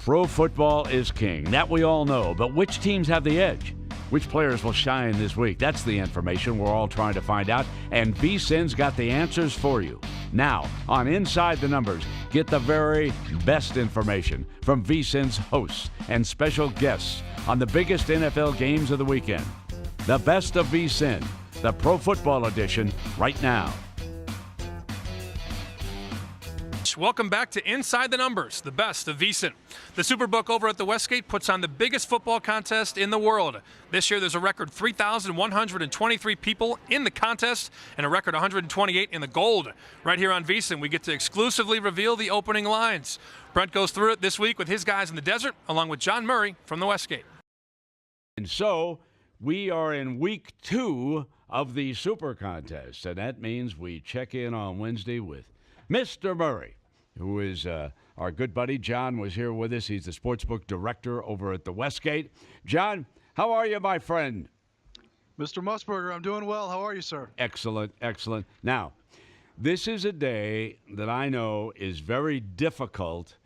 Pro football is king. That we all know. But which teams have the edge? Which players will shine this week? That's the information we're all trying to find out. And VSiN's got the answers for you. Now, on Inside the Numbers, get the very best information from VSiN's hosts and special guests on the biggest NFL games of the weekend. The best of VSiN, the Pro Football Edition, right now. Welcome back to Inside the Numbers, the best of VSiN. The Superbook over at the Westgate puts on the biggest football contest in the world. This year there's a record 3,123 people in the contest and a record 128 in the gold. Right here on VSiN, we get to exclusively reveal the opening lines. Brent goes through it this week with his guys in the desert, along with John Murray from the Westgate. And so we are in week 2 of the Super Contest, and that means we check in on Wednesday with Mr. Murray, who is our good buddy. John was here with us. He's the sportsbook director over at the Westgate. John, how are you, my friend? Mr. Musburger, I'm doing well. How are you, sir? Excellent, excellent. Now, this is a day that I know is very difficult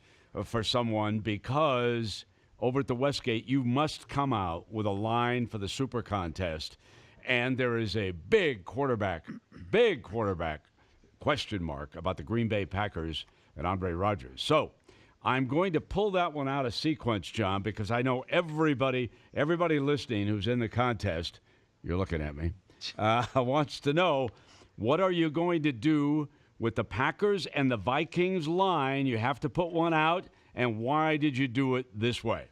for someone because over at the Westgate, you must come out with a line for the Super Contest, and there is a big quarterback question mark about the Green Bay Packers and Andre Rodgers. So I'm going to pull that one out of sequence, John, because I know everybody listening who's in the contest, you're looking at me, wants to know, what are you going to do with the Packers and the Vikings line? You have to put one out, and why did you do it this way?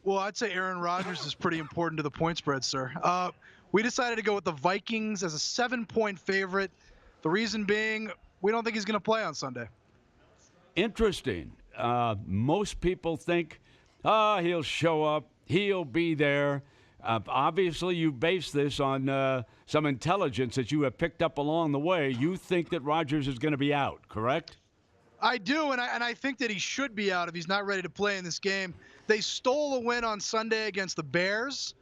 Well, I'd say Aaron Rodgers is pretty important to the point spread, sir. We decided to go with the Vikings as a 7-point favorite. The reason being, we don't think he's going to play on Sunday. Interesting. Most people think, he'll show up, he'll be there. Obviously, you base this on some intelligence that you have picked up along the way. You think that Rodgers is going to be out, correct? I do, and I think that he should be out if he's not ready to play in this game. They stole a win on Sunday against the Bears.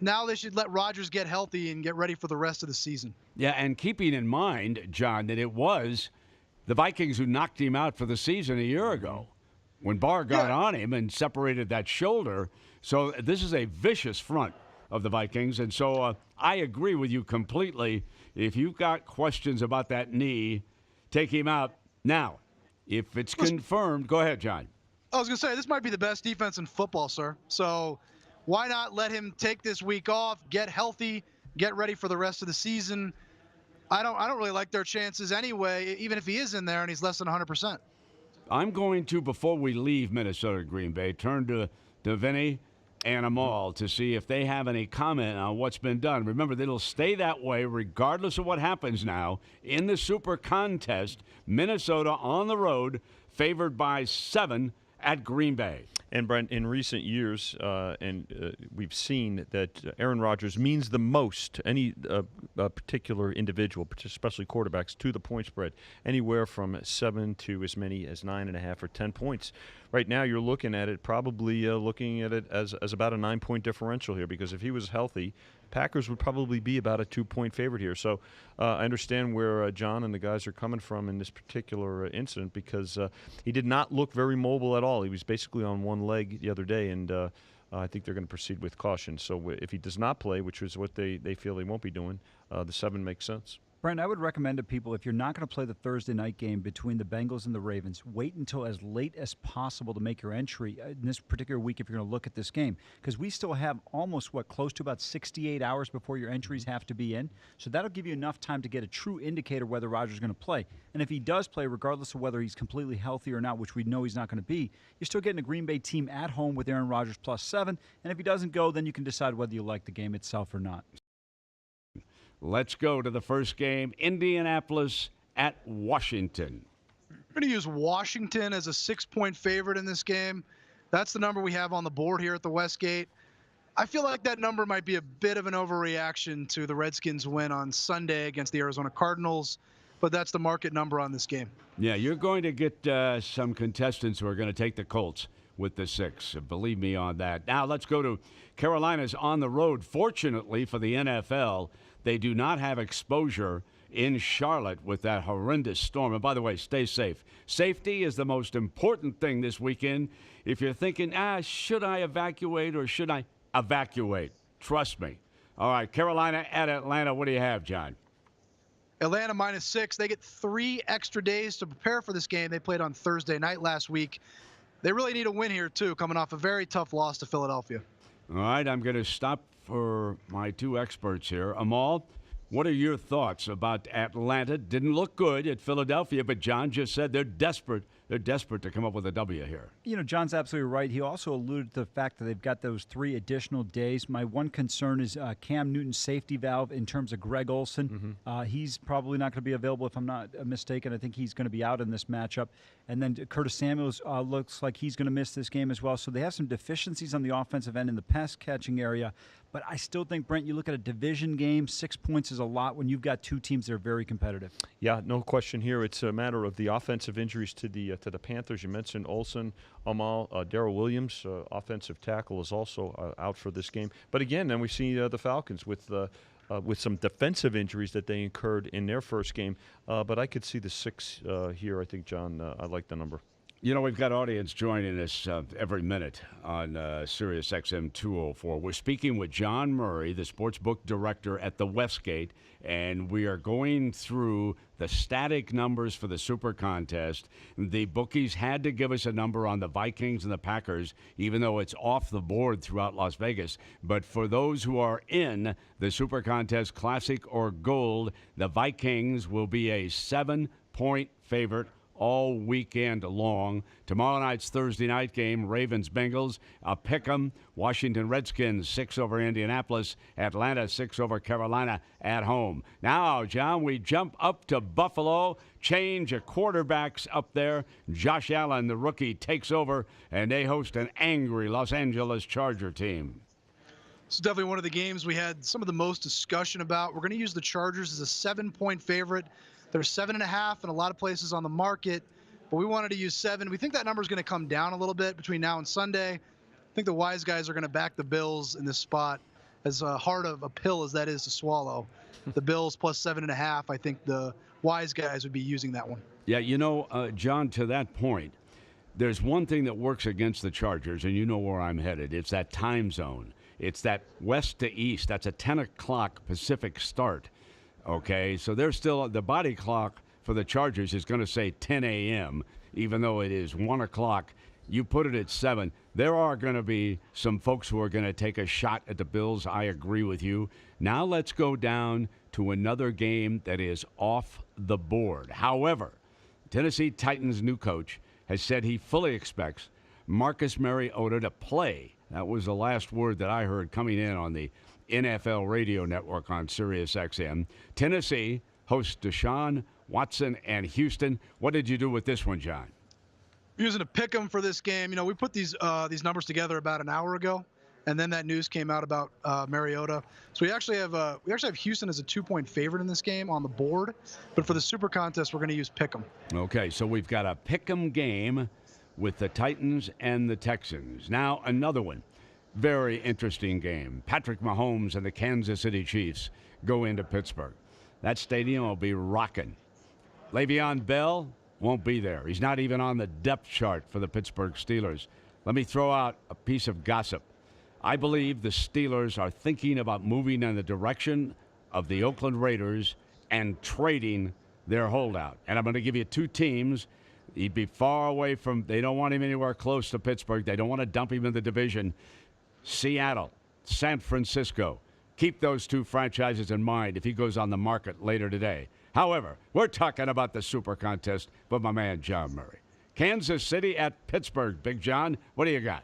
Now they should let Rodgers get healthy and get ready for the rest of the season. Yeah, and keeping in mind, John, that it was the Vikings who knocked him out for the season a year ago when Barr got on him and separated that shoulder. So this is a vicious front of the Vikings. And so I agree with you completely. If you've got questions about that knee, take him out. Now, if it's confirmed, go ahead, John. I was going to say, this might be the best defense in football, sir. So why not let him take this week off, get healthy, get ready for the rest of the season? I don't really like their chances anyway, even if he is in there and he's less than 100%. I'm going to, before we leave Minnesota Green Bay, turn to Vinny and Amal to see if they have any comment on what's been done. Remember, it'll stay that way regardless of what happens now in the Super Contest. Minnesota on the road, favored by 7 at Green Bay. And Brent, in recent years, we've seen that Aaron Rodgers means the most to any particular individual, especially quarterbacks, to the point spread, anywhere from 7 to as many as 9.5 or 10 points. Right now, you're looking at it, probably looking at it as about a 9-point differential here, because if he was healthy, Packers would probably be about a 2-point favorite here. So I understand where John and the guys are coming from in this particular incident, because he did not look very mobile at all. He was basically on one leg the other day, and I think they're going to proceed with caution. So if he does not play, which is what they feel he won't be doing, the 7 makes sense. Brent, I would recommend to people, if you're not going to play the Thursday night game between the Bengals and the Ravens, wait until as late as possible to make your entry in this particular week if you're going to look at this game. Because we still have almost, close to about 68 hours before your entries have to be in. So that'll give you enough time to get a true indicator whether Rodgers is going to play. And if he does play, regardless of whether he's completely healthy or not, which we know he's not going to be, you're still getting a Green Bay team at home with Aaron Rodgers plus 7. And if he doesn't go, then you can decide whether you like the game itself or not. Let's go to the first game, Indianapolis at Washington. We're going to use Washington as a 6-point favorite in this game. That's the number we have on the board here at the Westgate. I feel like that number might be a bit of an overreaction to the Redskins' win on Sunday against the Arizona Cardinals, but that's the market number on this game. Yeah, you're going to get some contestants who are going to take the Colts with the 6. Believe me on that. Now let's go to Carolina's on the road. Fortunately for the NFL, they do not have exposure in Charlotte with that horrendous storm. And by the way, stay safe. Safety is the most important thing this weekend. If you're thinking, should I evacuate or should I evacuate? Trust me. All right, Carolina at Atlanta. What do you have, John? Atlanta -6. They get 3 extra days to prepare for this game. They played on Thursday night last week. They really need a win here, too, coming off a very tough loss to Philadelphia. All right, I'm going to stop for my 2 experts here. Amal, what are your thoughts about Atlanta? Didn't look good at Philadelphia, but John just said they're desperate. They're desperate to come up with a W here. You know, John's absolutely right. He also alluded to the fact that they've got those 3 additional days. My one concern is Cam Newton's safety valve in terms of Greg Olsen. He's probably not going to be available, if I'm not mistaken. I think he's going to be out in this matchup. And then Curtis Samuels looks like he's going to miss this game as well. So they have some deficiencies on the offensive end in the pass-catching area. But I still think, Brent, you look at a division game, 6 points is a lot when you've got 2 teams that are very competitive. Yeah, no question here. It's a matter of the offensive injuries to the Panthers. You mentioned Olsen, Amal, Darrell Williams, offensive tackle, is also out for this game. But again, then we see the Falcons with some defensive injuries that they incurred in their first game. But I could see the 6 here. I think, John, I like the number. You know, we've got audience joining us every minute on Sirius XM 204. We're speaking with John Murray, the sportsbook director at the Westgate, and we are going through the static numbers for the Super Contest. The bookies had to give us a number on the Vikings and the Packers, even though it's off the board throughout Las Vegas. But for those who are in the Super Contest Classic or Gold, the Vikings will be a 7-point favorite all weekend long. Tomorrow night's Thursday night game, Ravens-Bengals, a pick'em. Washington Redskins 6 over Indianapolis. Atlanta 6 over Carolina at home. Now, John, we jump up to Buffalo. Change of quarterbacks up there. Josh Allen, the rookie, takes over, and they host an angry Los Angeles Charger team. This is definitely one of the games we had some of the most discussion about. We're going to use the Chargers as a 7-point favorite. They're 7.5 in a lot of places on the market, but we wanted to use 7. We think that number is going to come down a little bit between now and Sunday. I think the wise guys are going to back the Bills in this spot, as hard of a pill as that is to swallow. The Bills plus 7.5, I think the wise guys would be using that one. Yeah, you know, John, to that point, there's one thing that works against the Chargers, and you know where I'm headed. It's that time zone. It's that west to east. That's a 10 o'clock Pacific start. Okay, so there's still the body clock for the Chargers is going to say 10 a.m., even though it is 1 o'clock. You put it at 7. There are going to be some folks who are going to take a shot at the Bills. I agree with you. Now let's go down to another game that is off the board. However, Tennessee Titans' new coach has said he fully expects Marcus Mariota to play. That was the last word that I heard coming in on the NFL radio network on Sirius XM. Tennessee hosts Deshaun Watson and Houston. What did you do with this one, John? Using a pick 'em for this game. You know, we put these numbers together about an hour ago, and then that news came out about Mariota. So we actually have Houston as a 2-point favorite in this game on the board. But for the Super Contest, we're going to use pick 'em. Okay, so we've got a pick 'em game with the Titans and the Texans. Now another one. Very interesting game. Patrick Mahomes and the Kansas City Chiefs go into Pittsburgh. That stadium will be rocking. Le'Veon Bell won't be there. He's not even on the depth chart for the Pittsburgh Steelers. Let me throw out a piece of gossip. I believe the Steelers are thinking about moving in the direction of the Oakland Raiders and trading their holdout. And I'm going to give you 2 teams. He'd be far away from, they don't want him anywhere close to Pittsburgh. They don't want to dump him in the division. Seattle, San Francisco. Keep those 2 franchises in mind if he goes on the market later today. However, we're talking about the Super Contest with my man John Murray. Kansas City at Pittsburgh. Big John, what do you got?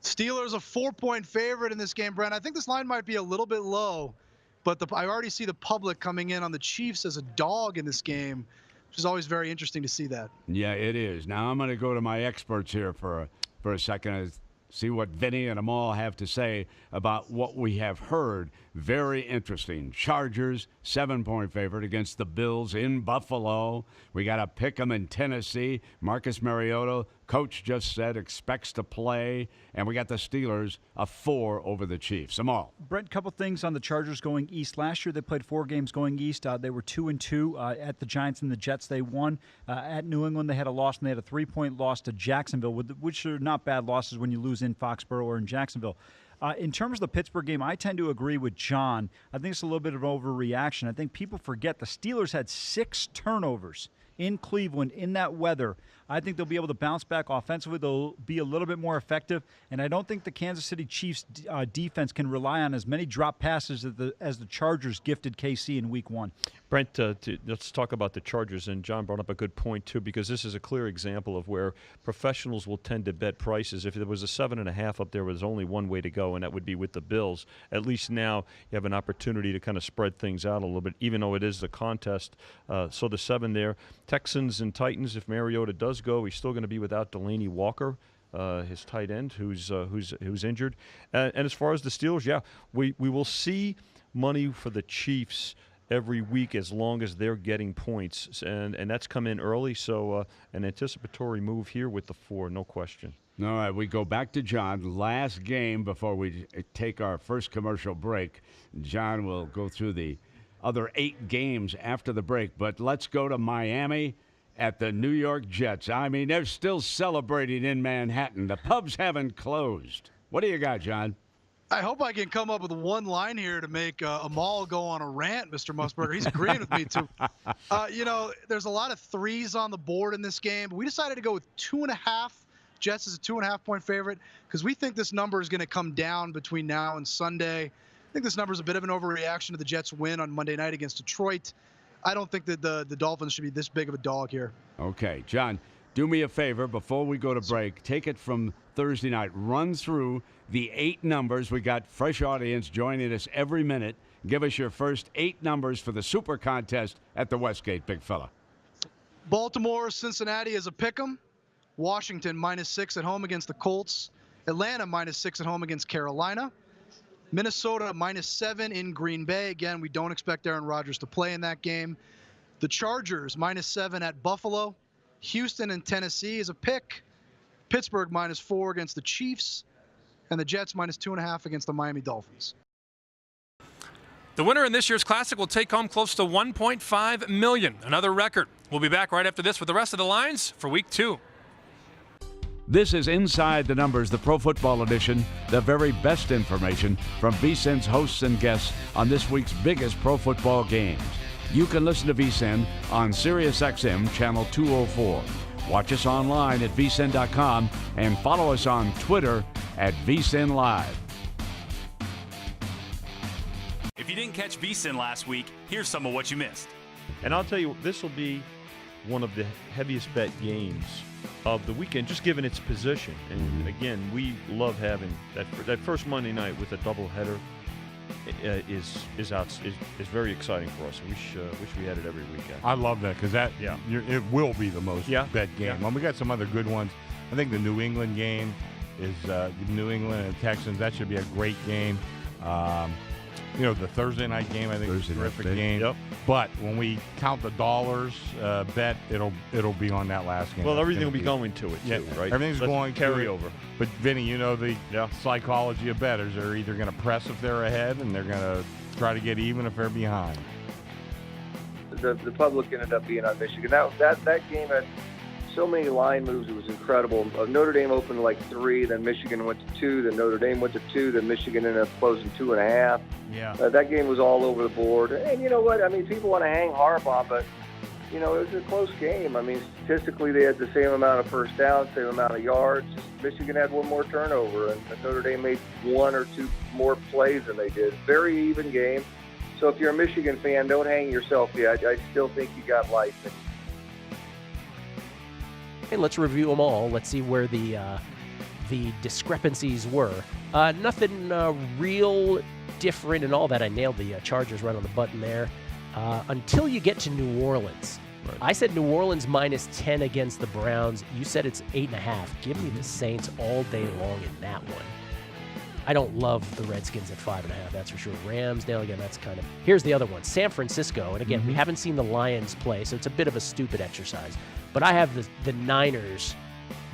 Steelers a 4-point favorite in this game, Brent. I think this line might be a little bit low, but I already see the public coming in on the Chiefs as a dog in this game, which is always very interesting to see that. Yeah, it is. Now I'm going to go to my experts here for a second. See what Vinny and Amal have to say about what we have heard. Very interesting. Chargers, 7-point favorite against the Bills in Buffalo. We got to pick them in Tennessee. Marcus Mariota Coach just said expects to play, and we got the Steelers a 4 over the Chiefs. Amal. Brent, couple things on the Chargers going east. Last year they played 4 games going east. They were 2-2 at the Giants and the Jets. They won at New England. They had a loss, and they had a 3-point loss to Jacksonville, which are not bad losses when you lose in Foxborough or in Jacksonville. In terms of the Pittsburgh game, I tend to agree with John. I think it's a little bit of overreaction. I think people forget the Steelers had 6 turnovers in Cleveland in that weather. I think they'll be able to bounce back offensively. They'll be a little bit more effective, and I don't think the Kansas City Chiefs defense can rely on as many drop passes as the Chargers gifted KC in Week 1. Brent, let's talk about the Chargers, and John brought up a good point, too, because this is a clear example of where professionals will tend to bet prices. If there was a 7.5 up there, there's only one way to go, and that would be with the Bills. At least now you have an opportunity to kind of spread things out a little bit, even though it is the contest. So the 7 there. Texans and Titans, if Mariota does go, he's still going to be without Delaney Walker, his tight end, who's injured. And as far as the Steelers, yeah, we will see money for the Chiefs every week as long as they're getting points, and that's come in early. So an anticipatory move here with the 4, no question. All right, we go back to John. Last game before we take our first commercial break. John will go through the other 8 games after the break, but let's go to Miami at the New York Jets. I mean, they're still celebrating in Manhattan. The pubs haven't closed. What do you got, John? I hope I can come up with one line here to make Amal go on a rant, Mr. Musburger. He's agreeing with me, too. There's a lot of 3s on the board in this game. We decided to go with 2.5. Jets is a 2.5-point favorite because we think this number is going to come down between now and Sunday. I think this number is a bit of an overreaction to the Jets' win on Monday night against Detroit. I don't think that the Dolphins should be this big of a dog here. Okay, John, do me a favor before we go to break. Take it from Thursday night. Run through the 8 numbers. We got fresh audience joining us every minute. Give us your first 8 numbers for the Super Contest at the Westgate, big fella. Baltimore, Cincinnati is a pick'em. Washington -6 at home against the Colts. Atlanta -6 at home against Carolina. Minnesota -7 in Green Bay. Again, we don't expect Aaron Rodgers to play in that game. The Chargers -7 at Buffalo. Houston and Tennessee is a pick. Pittsburgh -4 against the Chiefs. And the Jets -2.5 against the Miami Dolphins. The winner in this year's Classic will take home close to $1.5 million, another record. We'll be back right after this with the rest of the lines for Week 2. This is Inside the Numbers, the Pro Football Edition, the very best information from VSiN's hosts and guests on this week's biggest pro football games. You can listen to VSiN on SiriusXM Channel 204. Watch us online at vsin.com and follow us on Twitter at VSiN Live. If you didn't catch VSiN last week, here's some of what you missed. And I'll tell you, this will be one of the heaviest bet games of the weekend, just given its position. And again, we love having that first Monday night with a doubleheader. Is very exciting for us. Wish we had it every weekend. I love that because it will be the most bet game. Yeah. And we got some other good ones. I think the New England game is New England and Texans. That should be a great game. The Thursday night game, I think, is a terrific game. Yep. But when we count the dollars bet, it'll be on that last game. Well, everything will be going to it, too, right? Everything's going carry to over. But, Vinny, the psychology of bettors. They're either going to press if they're ahead, and they're going to try to get even if they're behind. The public ended up being on Michigan. That game had so many line moves. It was incredible. Notre Dame opened like 3, then Michigan went to 2, then Notre Dame went to 2, then Michigan ended up closing 2.5. Yeah. That game was all over the board. And you know what? I mean, people want to hang Harbaugh, but it was a close game. I mean, statistically, they had the same amount of first downs, same amount of yards. Michigan had 1 more turnover, and Notre Dame made 1 or 2 more plays than they did. Very even game. So if you're a Michigan fan, don't hang yourself yet. I still think you got life. Hey, let's review them all. Let's see where the discrepancies were. Nothing real different and all that. I nailed the Chargers right on the button there. Until you get to New Orleans. Right. I said New Orleans -10 against the Browns. You said it's 8.5. Give me the Saints all day long in that one. I don't love the Redskins at 5.5, that's for sure. Rams, now again, that's kind of... Here's the other one, San Francisco. And again, we haven't seen the Lions play, so it's a bit of a stupid exercise. But I have the Niners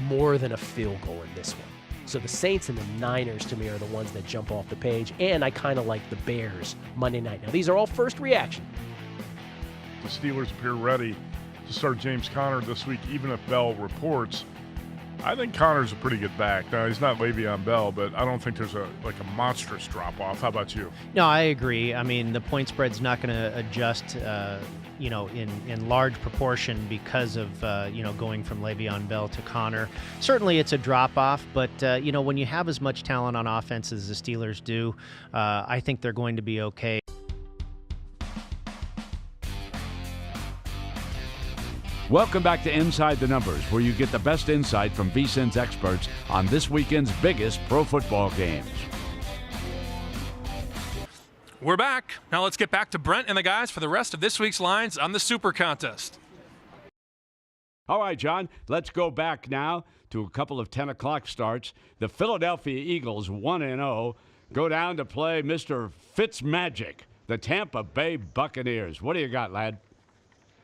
more than a field goal in this one. So the Saints and the Niners, to me, are the ones that jump off the page, and I kind of like the Bears Monday night. Now, these are all first reaction. The Steelers appear ready to start James Conner this week, even if Bell reports. I think Conner's a pretty good back. Now, he's not Le'Veon Bell, but I don't think there's a monstrous drop-off. How about you? No, I agree. I mean, the point spread's not going to adjust, in large proportion because of, going from Le'Veon Bell to Conner. Certainly it's a drop-off, but, when you have as much talent on offense as the Steelers do, I think they're going to be okay. Welcome back to Inside the Numbers, where you get the best insight from VSiN's experts on this weekend's biggest pro football games. We're back. Now let's get back to Brent and the guys for the rest of this week's lines on the Super Contest. All right, John, let's go back now to a couple of 10 o'clock starts. The Philadelphia Eagles, 1-0, go down to play Mr. Fitzmagic, the Tampa Bay Buccaneers. What do you got, lad?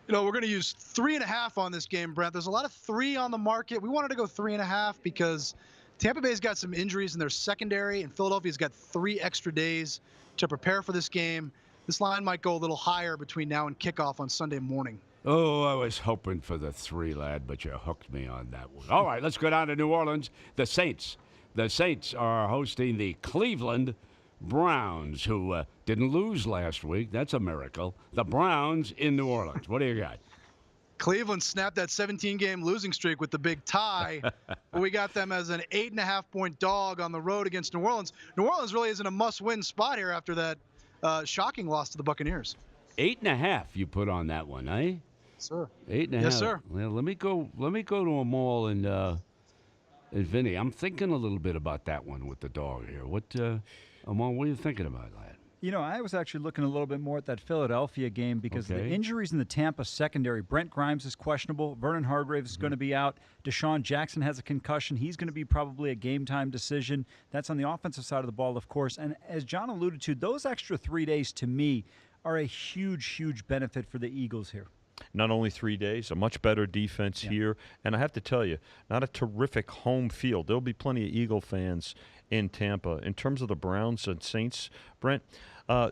We're going to use 3.5 on this game, Brent. There's a lot of 3 on the market. We wanted to go 3.5 because Tampa Bay's got some injuries in their secondary, and Philadelphia's got 3 extra days to prepare for this game. This line might go a little higher between now and kickoff on Sunday morning. Oh, I was hoping for the 3, lad, but you hooked me on that one. All right, let's go down to New Orleans. The Saints. The Saints are hosting the Cleveland Browns, who didn't lose last week. That's a miracle. The Browns in New Orleans. What do you got? Cleveland snapped that 17-game losing streak with the big tie. We got them as an 8.5-point dog on the road against New Orleans. New Orleans really isn't a must-win spot here after that shocking loss to the Buccaneers. 8.5 you put on that one, eh? Sir. 8.5. Yes, sir. Well, let me go to them all and Vinny, I'm thinking a little bit about that one with the dog here. Amal, what are you thinking about, lad? I was actually looking a little bit more at that Philadelphia game because the injuries in the Tampa secondary. Brent Grimes is questionable. Vernon Hargreaves is going to be out. Deshaun Jackson has a concussion. He's going to be probably a game-time decision. That's on the offensive side of the ball, of course. And as John alluded to, those extra 3 days, to me, are a huge, huge benefit for the Eagles here. Not only 3 days, a much better defense here. And I have to tell you, not a terrific home field. There'll be plenty of Eagle fans in Tampa. In terms of the Browns and Saints, Brent, I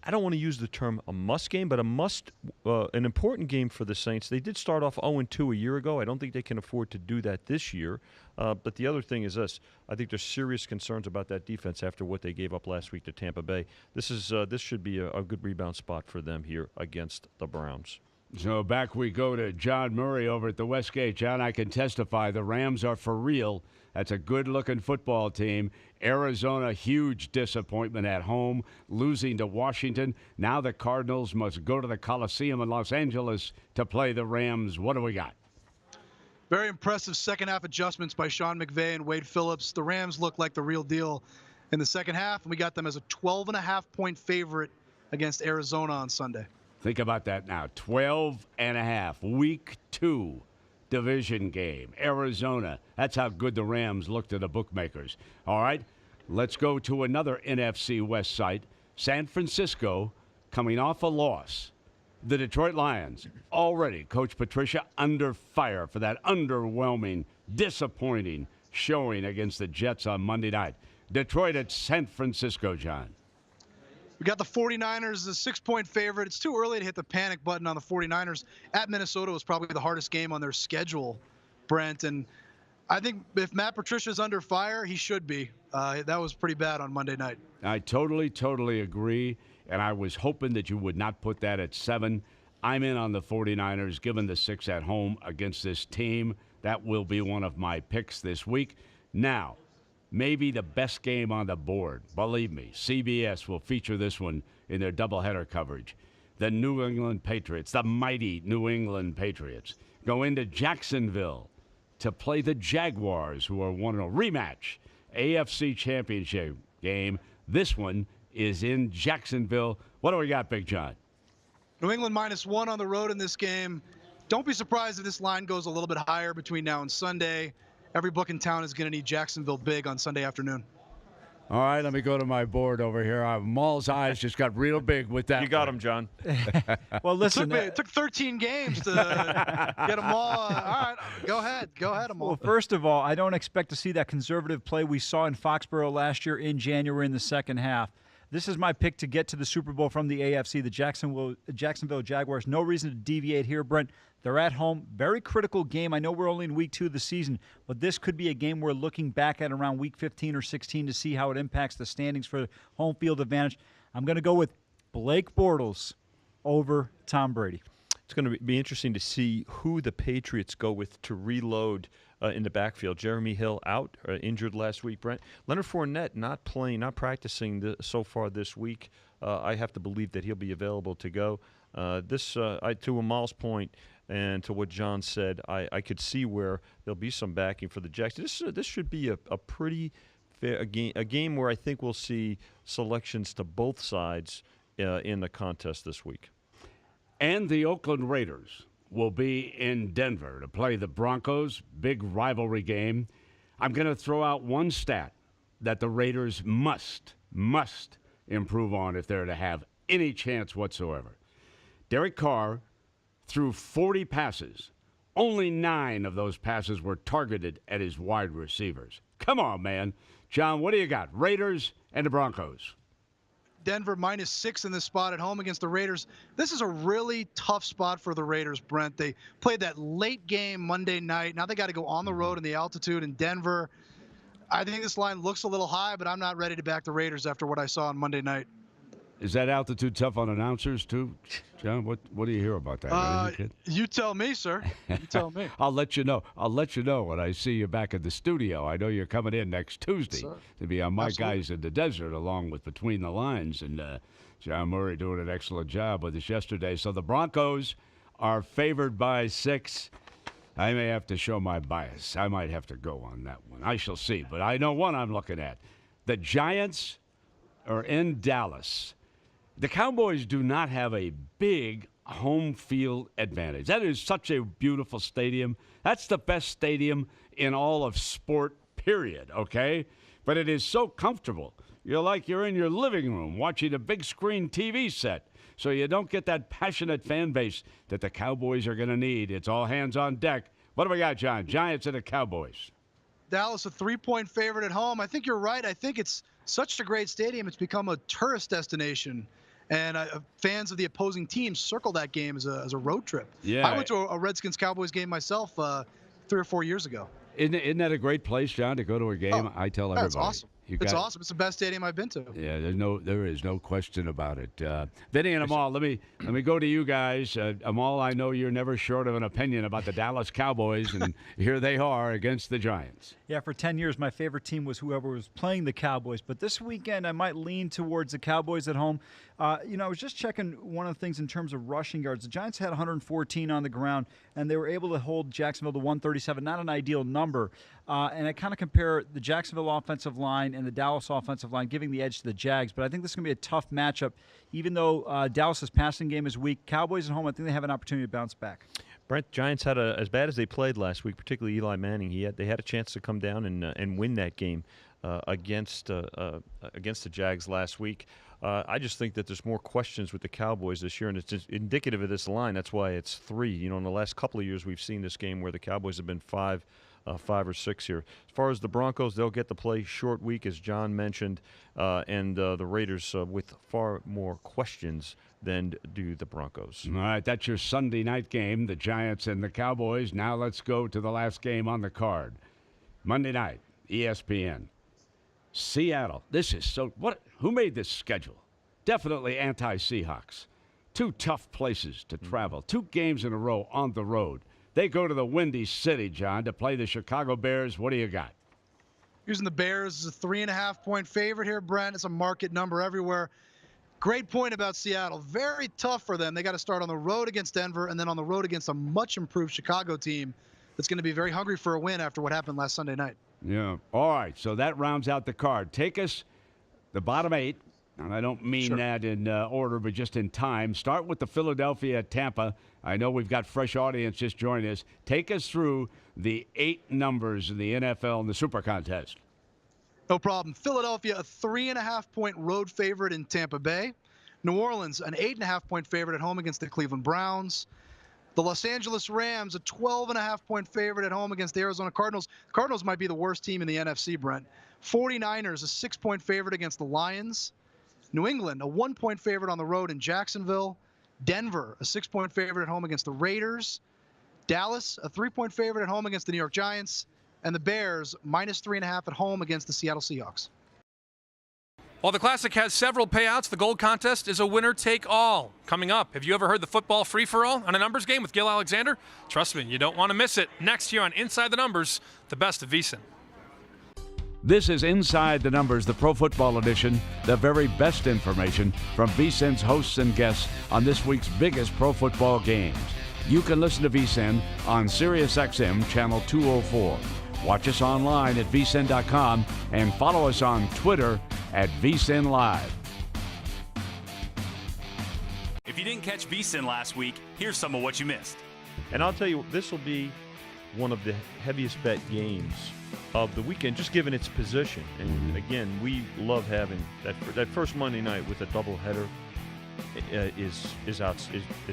don't want to use the term a must game, but an important game for the Saints. They did start off 0-2 a year ago. I don't think they can afford to do that this year. But the other thing is this. I think there's serious concerns about that defense after what they gave up last week to Tampa Bay. This should be a good rebound spot for them here against the Browns. So back we go to John Murray over at the Westgate. John, I can testify the Rams are for real. That's a good-looking football team. Arizona, huge disappointment at home, losing to Washington. Now the Cardinals must go to the Coliseum in Los Angeles to play the Rams. What do we got? Very impressive second-half adjustments by Sean McVay and Wade Phillips. The Rams look like the real deal in the second half, and we got them as a 12.5-point favorite against Arizona on Sunday. Think about that now. 12.5, week 2. Division game. Arizona. That's how good the Rams look to the bookmakers. All right, let's go to another NFC West site. San Francisco coming off a loss. The Detroit Lions already, Coach Patricia, under fire for that underwhelming, disappointing showing against the Jets on Monday night. Detroit at San Francisco, John. We got the 49ers, the 6-point favorite. It's too early to hit the panic button on the 49ers. At Minnesota was probably the hardest game on their schedule, Brent. And I think if Matt Patricia's under fire, he should be. That was pretty bad on Monday night. I totally agree. And I was hoping that you would not put that at 7. I'm in on the 49ers, given the 6 at home against this team. That will be one of my picks this week. Now, maybe the best game on the board. Believe me, CBS will feature this one in their doubleheader coverage. The New England Patriots, the mighty New England Patriots, go into Jacksonville to play the Jaguars, who are 1-0. Rematch, AFC Championship game. This one is in Jacksonville. What do we got, Big John? New England -1 on the road in this game. Don't be surprised if this line goes a little bit higher between now and Sunday. Every book in town is going to need Jacksonville big on Sunday afternoon. All right, let me go to my board over here. Maul's eyes just got real big with that. You got him, John. Well, listen. It took 13 games to get them all. All right, go ahead, Amal. Well, first of all, I don't expect to see that conservative play we saw in Foxborough last year in January in the second half. This is my pick to get to the Super Bowl from the AFC, the Jacksonville Jaguars. No reason to deviate here, Brent. They're at home. Very critical game. I know we're only in week 2 of the season, but this could be a game we're looking back at around week 15 or 16 to see how it impacts the standings for home field advantage. I'm going to go with Blake Bortles over Tom Brady. It's going to be interesting to see who the Patriots go with to reload in the backfield. Jeremy Hill out, injured last week, Brent. Leonard Fournette not playing, not practicing so far this week. I have to believe that he'll be available to go. To Amal's point and to what John said, I could see where there'll be some backing for the Jacks. This should be a pretty fair game where I think we'll see selections to both sides in the contest this week. And the Oakland Raiders will be in Denver to play the Broncos. Big rivalry game. I'm going to throw out one stat that the Raiders must improve on if they're to have any chance whatsoever. Derek Carr threw 40 passes. Only 9 of those passes were targeted at his wide receivers. Come on, man. John, what do you got? Raiders and the Broncos. Denver -6 in this spot at home against the Raiders. This is a really tough spot for the Raiders, Brent. They played that late game Monday night. Now they got to go on the road in the altitude in Denver. I think this line looks a little high, but I'm not ready to back the Raiders after what I saw on Monday night. Is that altitude tough on announcers too, John? What do you hear about that? You tell me, sir. You tell me. I'll let you know. I'll let you know when I see you back at the studio. I know you're coming in next Tuesday to be on My Guys in the Desert, along with Between the Lines, and John Murray doing an excellent job with us yesterday. So the Broncos are favored by 6. I may have to show my bias. I might have to go on that one. I shall see. But I know one I'm looking at. The Giants are in Dallas. The Cowboys do not have a big home field advantage. That is such a beautiful stadium. That's the best stadium in all of sport, period, okay? But it is so comfortable. You're in your living room watching a big screen TV set. So you don't get that passionate fan base that the Cowboys are going to need. It's all hands on deck. What do we got, John? Giants and the Cowboys. Dallas, a 3-point favorite at home. I think you're right. I think it's such a great stadium. It's become a tourist destination. And fans of the opposing team circle that game as a road trip. Yeah. I went to a Redskins-Cowboys game myself 3 or 4 years ago. Isn't that a great place, John, to go to a game? I tell everybody. That's awesome. It's awesome. It's the best stadium I've been to. Yeah, there is no question about it. Vinny and Amal, let me go to you guys. Amal, I know you're never short of an opinion about the Dallas Cowboys, and here they are against the Giants. Yeah, for 10 years, my favorite team was whoever was playing the Cowboys. But this weekend, I might lean towards the Cowboys at home. I was just checking one of the things in terms of rushing yards. The Giants had 114 on the ground, and they were able to hold Jacksonville to 137. Not an ideal number. And I kind of compare the Jacksonville offensive line and the Dallas offensive line, giving the edge to the Jags. But I think this is going to be a tough matchup. Even though Dallas's passing game is weak, Cowboys at home, I think they have an opportunity to bounce back. Brent, Giants had as bad as they played last week, particularly Eli Manning. They had a chance to come down and win that game against the Jags last week. I just think that there's more questions with the Cowboys this year, and it's just indicative of this line. That's why it's 3. In the last couple of years, we've seen this game where the Cowboys have been 5 or 6 here. As far as the Broncos, they'll get to play short week, as John mentioned, and the Raiders with far more questions than do the Broncos. All right, that's your Sunday night game, the Giants and the Cowboys. Now let's go to the last game on the card. Monday night, ESPN. Seattle. This is who made this schedule? Definitely anti-Seahawks. 2 tough places to travel. 2 games in a row on the road. They go to the Windy City, John, to play the Chicago Bears. What do you got? Using the Bears as a 3.5-point favorite here, Brent. It's a market number everywhere. Great point about Seattle. Very tough for them. They got to start on the road against Denver and then on the road against a much-improved Chicago team that's going to be very hungry for a win after what happened last Sunday night. Yeah. All right, so that rounds out the card. Take us the bottom 8, and I don't mean that in order, but just in time. Start with the Philadelphia Tampa. I know we've got fresh audience just joining us. Take us through the 8 numbers in the NFL in the Super Contest. No problem. Philadelphia, a 3.5-point road favorite in Tampa Bay. New Orleans, an 8.5-point favorite at home against the Cleveland Browns. The Los Angeles Rams, a 12.5-point favorite at home against the Arizona Cardinals. The Cardinals might be the worst team in the NFC, Brent. 49ers, a 6-point favorite against the Lions. New England, a 1-point favorite on the road in Jacksonville. Denver, a 6-point favorite at home against the Raiders. Dallas, a 3-point favorite at home against the New York Giants. And the Bears, minus 3.5 at home against the Seattle Seahawks. While the Classic has several payouts, the Gold Contest is a winner-take-all. Coming up, have you ever heard the football free-for-all on a numbers game with Gil Alexander? Trust me, you don't want to miss it. Next here on Inside the Numbers, the best of VSiN. This is Inside the Numbers, the Pro Football Edition, the very best information from VSiN's hosts and guests on this week's biggest pro football games. You can listen to VSiN on SiriusXM Channel 204. Watch us online at vsin.com and follow us on Twitter at VSiN Live. If you didn't catch VSiN last week, here's some of what you missed. And I'll tell you, this will be one of the heaviest bet games of the weekend, just given its position. And again, we love having that first Monday night with a doubleheader. Is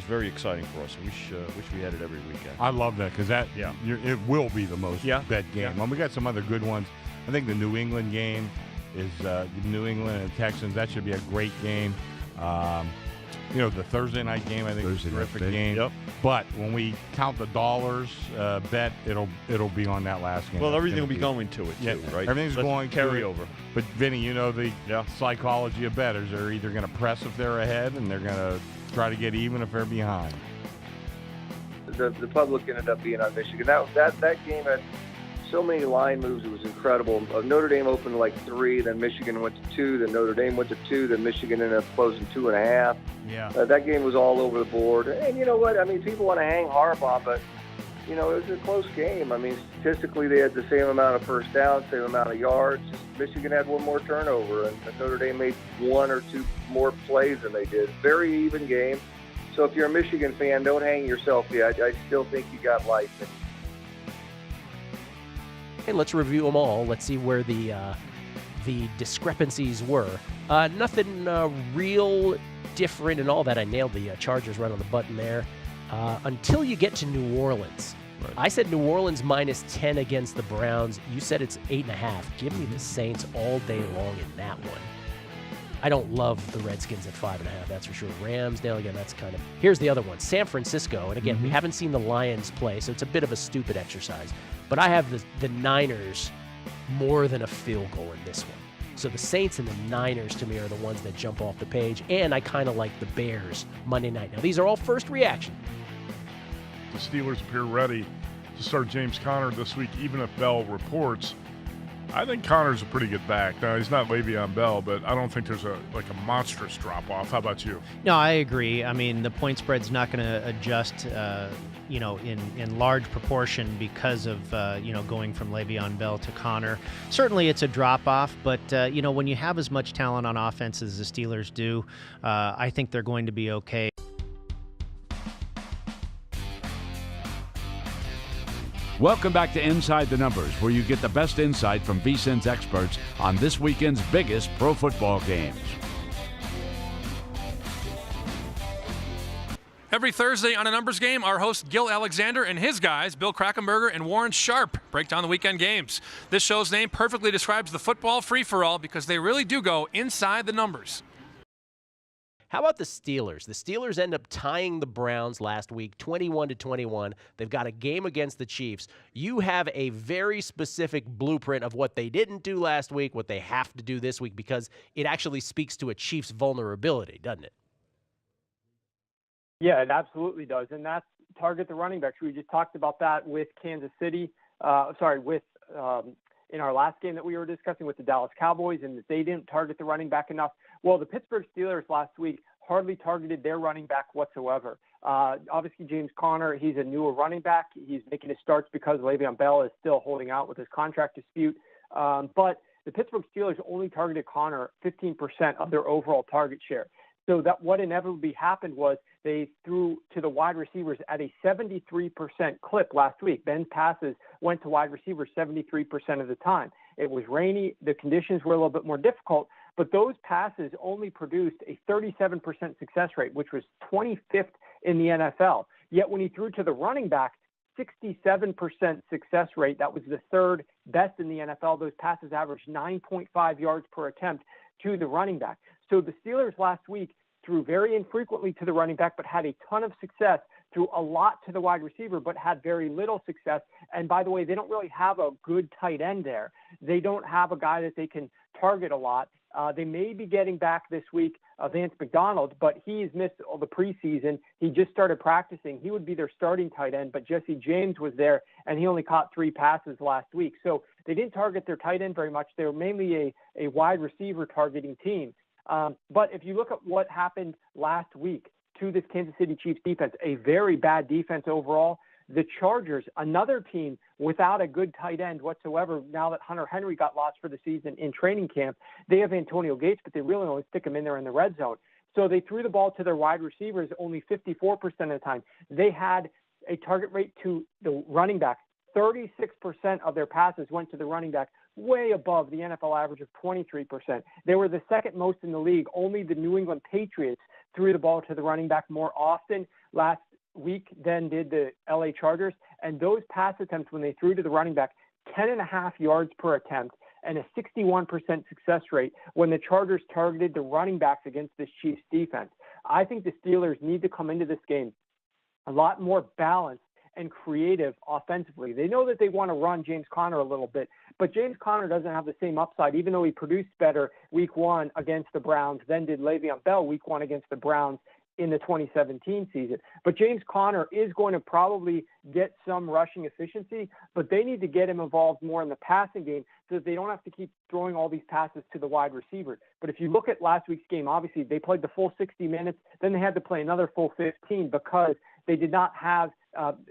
very exciting for us. I wish we had it every weekend. I love that because it will be the most bet game. And we got some other good ones. I think the New England game is New England and Texans. That should be a great game. The Thursday night game, I think, is a terrific game. Yep. But when we count the dollars bet, it'll be on that last game. Well, everything will be going to it too, right? Everything's going carry to over. But Vinny, the psychology of bettors. They're either going to press if they're ahead, and they're going to try to get even if they're behind. The public ended up being on Michigan. That game had so many line moves. It was incredible. Notre Dame opened like 3, then Michigan went to 2, then Notre Dame went to 2, then Michigan ended up closing 2.5. Yeah. That game was all over the board. And you know what? I mean, people want to hang Harbaugh, but it was a close game. I mean, statistically, they had the same amount of first downs, same amount of yards. Michigan had one more turnover, and Notre Dame made 1 or 2 more plays than they did. Very even game. So if you're a Michigan fan, don't hang yourself yet. I still think you got life. And let's review them all. Let's see where the discrepancies were. Nothing real different and all that. I nailed the Chargers right on the button there. Until you get to New Orleans. Right. I said New Orleans minus 10 against the Browns. You said it's 8.5. Give me the Saints all day long in that one. I don't love the Redskins at 5.5, that's for sure. Rams, now again, that's kind of... Here's the other one, San Francisco. And again, we haven't seen the Lions play, so it's a bit of a stupid exercise. But I have the Niners more than a field goal in this one. So the Saints and the Niners, to me, are the ones that jump off the page. And I kind of like the Bears Monday night. Now, these are all first reaction. The Steelers appear ready to start James Conner this week, even if Bell reports. I think Conner's a pretty good back. Now, he's not Le'Veon Bell, but I don't think there's a monstrous drop-off. How about you? No, I agree. I mean, the point spread's not going to adjust, in large proportion because of, going from Le'Veon Bell to Conner. Certainly it's a drop-off, but, when you have as much talent on offense as the Steelers do, I think they're going to be okay. Welcome back to Inside the Numbers, where you get the best insight from VSiN's experts on this weekend's biggest pro football games. Every Thursday on a numbers game, our host Gil Alexander and his guys, Bill Krakenberger and Warren Sharp, break down the weekend games. This show's name perfectly describes the football free-for-all because they really do go inside the numbers. How about the Steelers? The Steelers end up tying the Browns last week, 21-21. They've got a game against the Chiefs. You have a very specific blueprint of what they didn't do last week, what they have to do this week, because it actually speaks to a Chiefs vulnerability, doesn't it? Yeah, it absolutely does, and that's target the running backs. We just talked about that with Kansas City. In our last game that we were discussing with the Dallas Cowboys, and that they didn't target the running back enough. Well, the Pittsburgh Steelers last week hardly targeted their running back whatsoever. Obviously, James Conner, he's a newer running back. He's making his starts because Le'Veon Bell is still holding out with his contract dispute. But the Pittsburgh Steelers only targeted Conner 15% of their overall target share. So that what inevitably happened was they threw to the wide receivers at a 73% clip last week. Ben's passes went to wide receivers 73% of the time. It was rainy. The conditions were a little bit more difficult, but those passes only produced a 37% success rate, which was 25th in the NFL. Yet when he threw to the running back, 67% success rate. That was the third best in the NFL. Those passes averaged 9.5 yards per attempt to the running back. So the Steelers last week threw very infrequently to the running back, but had a ton of success, threw a lot to the wide receiver, but had very little success. And by the way, they don't really have a good tight end there. They don't have a guy that they can target a lot. They may be getting back this week Vance McDonald, but he's missed all the preseason. He just started practicing. He would be their starting tight end, but Jesse James was there, and he only caught 3 passes last week. So they didn't target their tight end very much. They were mainly a wide receiver targeting team. But if you look at what happened last week to this Kansas City Chiefs defense, a very bad defense overall, the Chargers, another team without a good tight end whatsoever, now that Hunter Henry got lost for the season in training camp, they have Antonio Gates, but they really only stick him in there in the red zone. So they threw the ball to their wide receivers only 54% of the time. They had a target rate to the running back. 36% of their passes went to the running back, way above the NFL average of 23%. They were the second most in the league. Only the New England Patriots threw the ball to the running back more often last week than did the LA Chargers. And those pass attempts, when they threw to the running back, 10.5 yards per attempt and a 61% success rate when the Chargers targeted the running backs against this Chiefs defense. I think the Steelers need to come into this game a lot more balanced and creative offensively. They know that they want to run James Conner a little bit, but James Conner doesn't have the same upside, even though he produced better week 1 against the Browns than did Le'Veon Bell week 1 against the Browns in the 2017 season. But James Conner is going to probably get some rushing efficiency, but they need to get him involved more in the passing game so that they don't have to keep throwing all these passes to the wide receiver. But if you look at last week's game, obviously they played the full 60 minutes, then they had to play another full 15 because they did not have,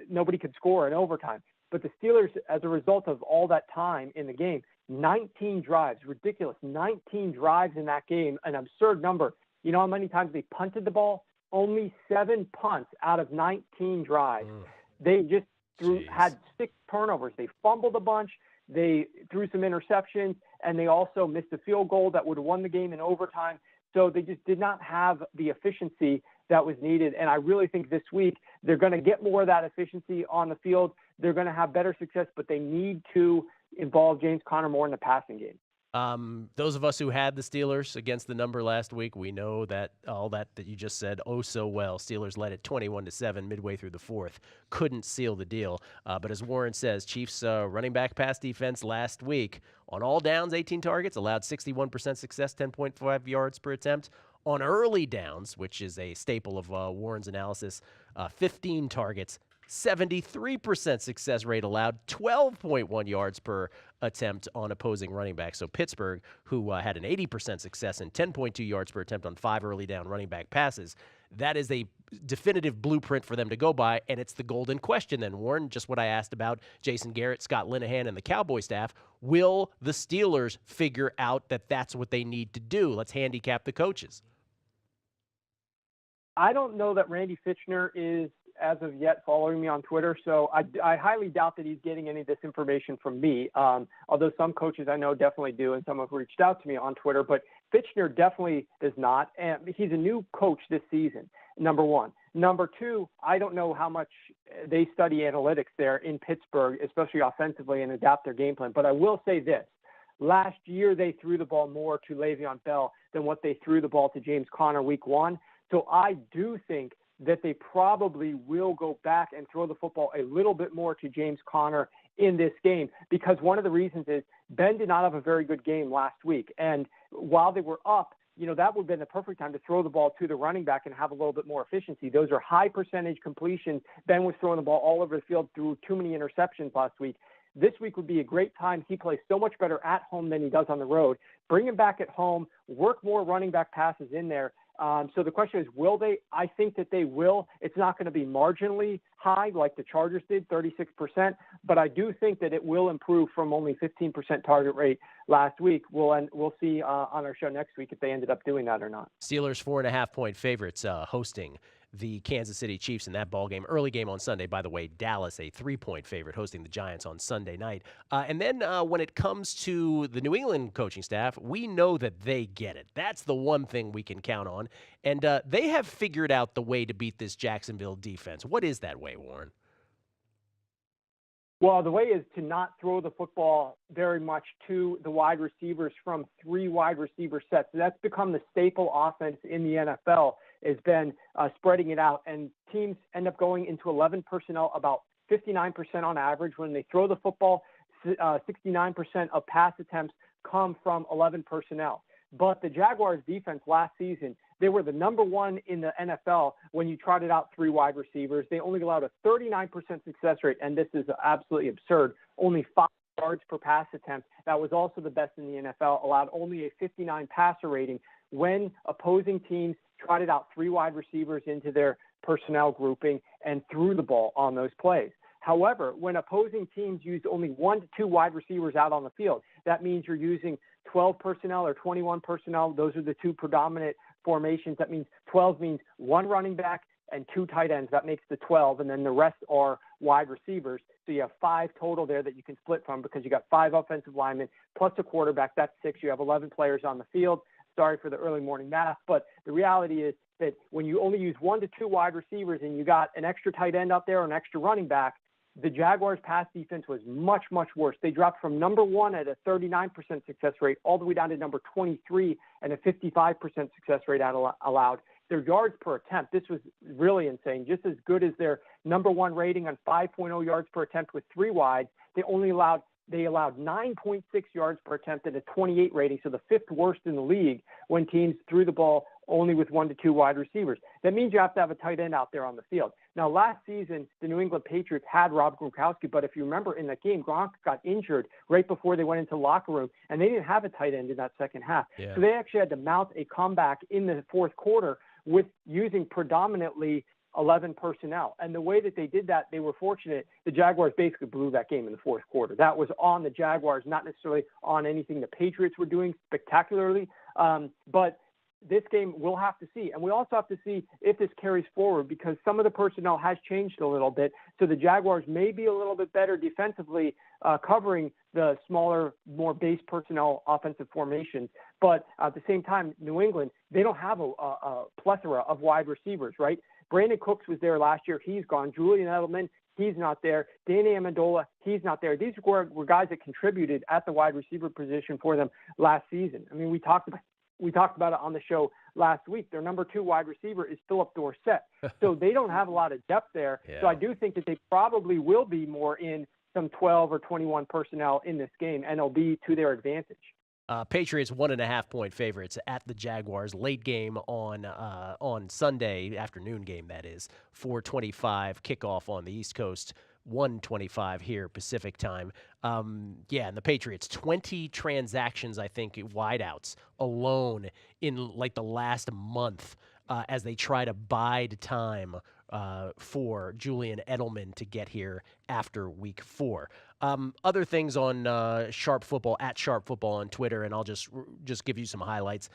nobody could score in overtime. But the Steelers, as a result of all that time in the game, 19 drives, ridiculous, 19 drives in that game, an absurd number. You know how many times they punted the ball? Only 7 punts out of 19 drives. They just had 6 turnovers. They fumbled a bunch. They threw some interceptions, and they also missed a field goal that would have won the game in overtime. So they just did not have the efficiency that was needed. And I really think this week they're going to get more of that efficiency on the field. They're going to have better success, but they need to involve James Conner more in the passing game. Those of us who had the Steelers against the number last week, we know that all that you just said oh so well. Steelers led it 21-7 midway through the fourth. Couldn't seal the deal. But as Warren says, Chiefs running back pass defense last week on all downs, 18 targets, allowed 61% success, 10.5 yards per attempt. On early downs, which is a staple of Warren's analysis, 15 targets, 73% success rate allowed, 12.1 yards per attempt on opposing running backs. So Pittsburgh, who had an 80% success and 10.2 yards per attempt on 5 early down running back passes, that is a definitive blueprint for them to go by, and it's the golden question then, Warren, just what I asked about Jason Garrett, Scott Linehan, and the Cowboy staff. Will the Steelers figure out that that's what they need to do? Let's handicap the coaches. I don't know that Randy Fitchner is, as of yet, following me on Twitter, so I highly doubt that he's getting any of this information from me, although some coaches I know definitely do, and some have reached out to me on Twitter, but Fitchner definitely does not, and he's a new coach this season, number one. Number two, I don't know how much they study analytics there in Pittsburgh, especially offensively, and adapt their game plan, but I will say this. Last year, they threw the ball more to Le'Veon Bell than what they threw the ball to James Conner week 1, so I do think that they probably will go back and throw the football a little bit more to James Conner in this game, because one of the reasons is Ben did not have a very good game last week. And while they were up, you know, that would have been the perfect time to throw the ball to the running back and have a little bit more efficiency. Those are high percentage completions. Ben was throwing the ball all over the field, threw too many interceptions last week. This week would be a great time. He plays so much better at home than he does on the road. Bring him back at home, work more running back passes in there. So the question is, will they? I think that they will. It's not going to be marginally high like the Chargers did, 36%, but I do think that it will improve from only 15% target rate last week. We'll see on our show next week if they ended up doing that or not. Steelers 4.5-point favorites hosting the Kansas City Chiefs in that ball game. Early game on Sunday, by the way, Dallas, a 3-point favorite, hosting the Giants on Sunday night. And then when it comes to the New England coaching staff, we know that they get it. That's the one thing we can count on. And they have figured out the way to beat this Jacksonville defense. What is that way, Warren? Well, the way is to not throw the football very much to the wide receivers from 3 wide receiver sets. So that's become the staple offense in the NFL, has been spreading it out. And teams end up going into 11 personnel about 59% on average. When they throw the football, 69% of pass attempts come from 11 personnel. But the Jaguars defense last season, they were the number 1 in the NFL when you trotted out 3 wide receivers. They only allowed a 39% success rate, and this is absolutely absurd. Only 5 yards per pass attempt. That was also the best in the NFL, allowed only a 59 passer rating when opposing teams trotted out 3 wide receivers into their personnel grouping and threw the ball on those plays. However, when opposing teams use only 1 to 2 wide receivers out on the field, that means you're using 12 personnel or 21 personnel. Those are the 2 predominant formations. That means 12 means 1 running back and 2 tight ends. That makes the 12, and then the rest are wide receivers. So you have 5 total there that you can split from because you got 5 offensive linemen plus a quarterback. That's 6. You have 11 players on the field. Sorry for the early morning math, but the reality is that when you only use 1 to 2 wide receivers and you got an extra tight end out there or an extra running back, the Jaguars' pass defense was much, much worse. They dropped from number 1 at a 39% success rate all the way down to number 23 and a 55% success rate allowed. Their yards per attempt, this was really insane. Just as good as their number 1 rating on 5.0 yards per attempt with 3 wides, they allowed 9.6 yards per attempt at a 28 rating, so the 5th worst in the league when teams threw the ball only with 1 to 2 wide receivers. That means you have to have a tight end out there on the field. Now, last season, the New England Patriots had Rob Gronkowski, but if you remember in that game, Gronk got injured right before they went into the locker room, and they didn't have a tight end in that second half. Yeah. So they actually had to mount a comeback in the fourth quarter with using predominantly 11 personnel. And the way that they did that, they were fortunate. The Jaguars basically blew that game in the fourth quarter. That was on the Jaguars, not necessarily on anything the Patriots were doing spectacularly. But this game we'll have to see. And we also have to see if this carries forward because some of the personnel has changed a little bit. So the Jaguars may be a little bit better defensively covering the smaller, more base personnel offensive formations. But at the same time, New England, they don't have a plethora of wide receivers, right? Brandon Cooks was there last year. He's gone. Julian Edelman, he's not there. Danny Amendola, he's not there. These were guys that contributed at the wide receiver position for them last season. I mean, we talked about it on the show last week. Their number 2 wide receiver is Phillip Dorsett. So they don't have a lot of depth there. Yeah. So I do think that they probably will be more in some 12 or 21 personnel in this game, and it'll be to their advantage. Patriots 1.5-point favorites at the Jaguars. Late game on Sunday, afternoon game that is, 4:25 kickoff on the East Coast. 1:25 here Pacific time. And the Patriots 20 transactions, I think, wideouts alone in like the last month as they try to bide time for Julian Edelman to get here after week 4. Other things on Sharp Football, at Sharp Football on Twitter, and I'll just give you some highlights.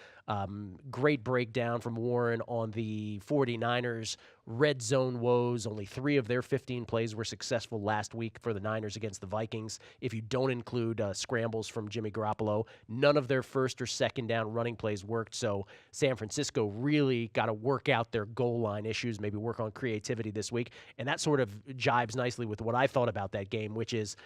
Great breakdown from Warren on the 49ers red zone woes. Only 3 of their 15 plays were successful last week for the Niners against the Vikings. If you don't include scrambles from Jimmy Garoppolo, none of their first or second down running plays worked. So San Francisco really got to work out their goal line issues, maybe work on creativity this week. And that sort of jibes nicely with what I thought about that game, which is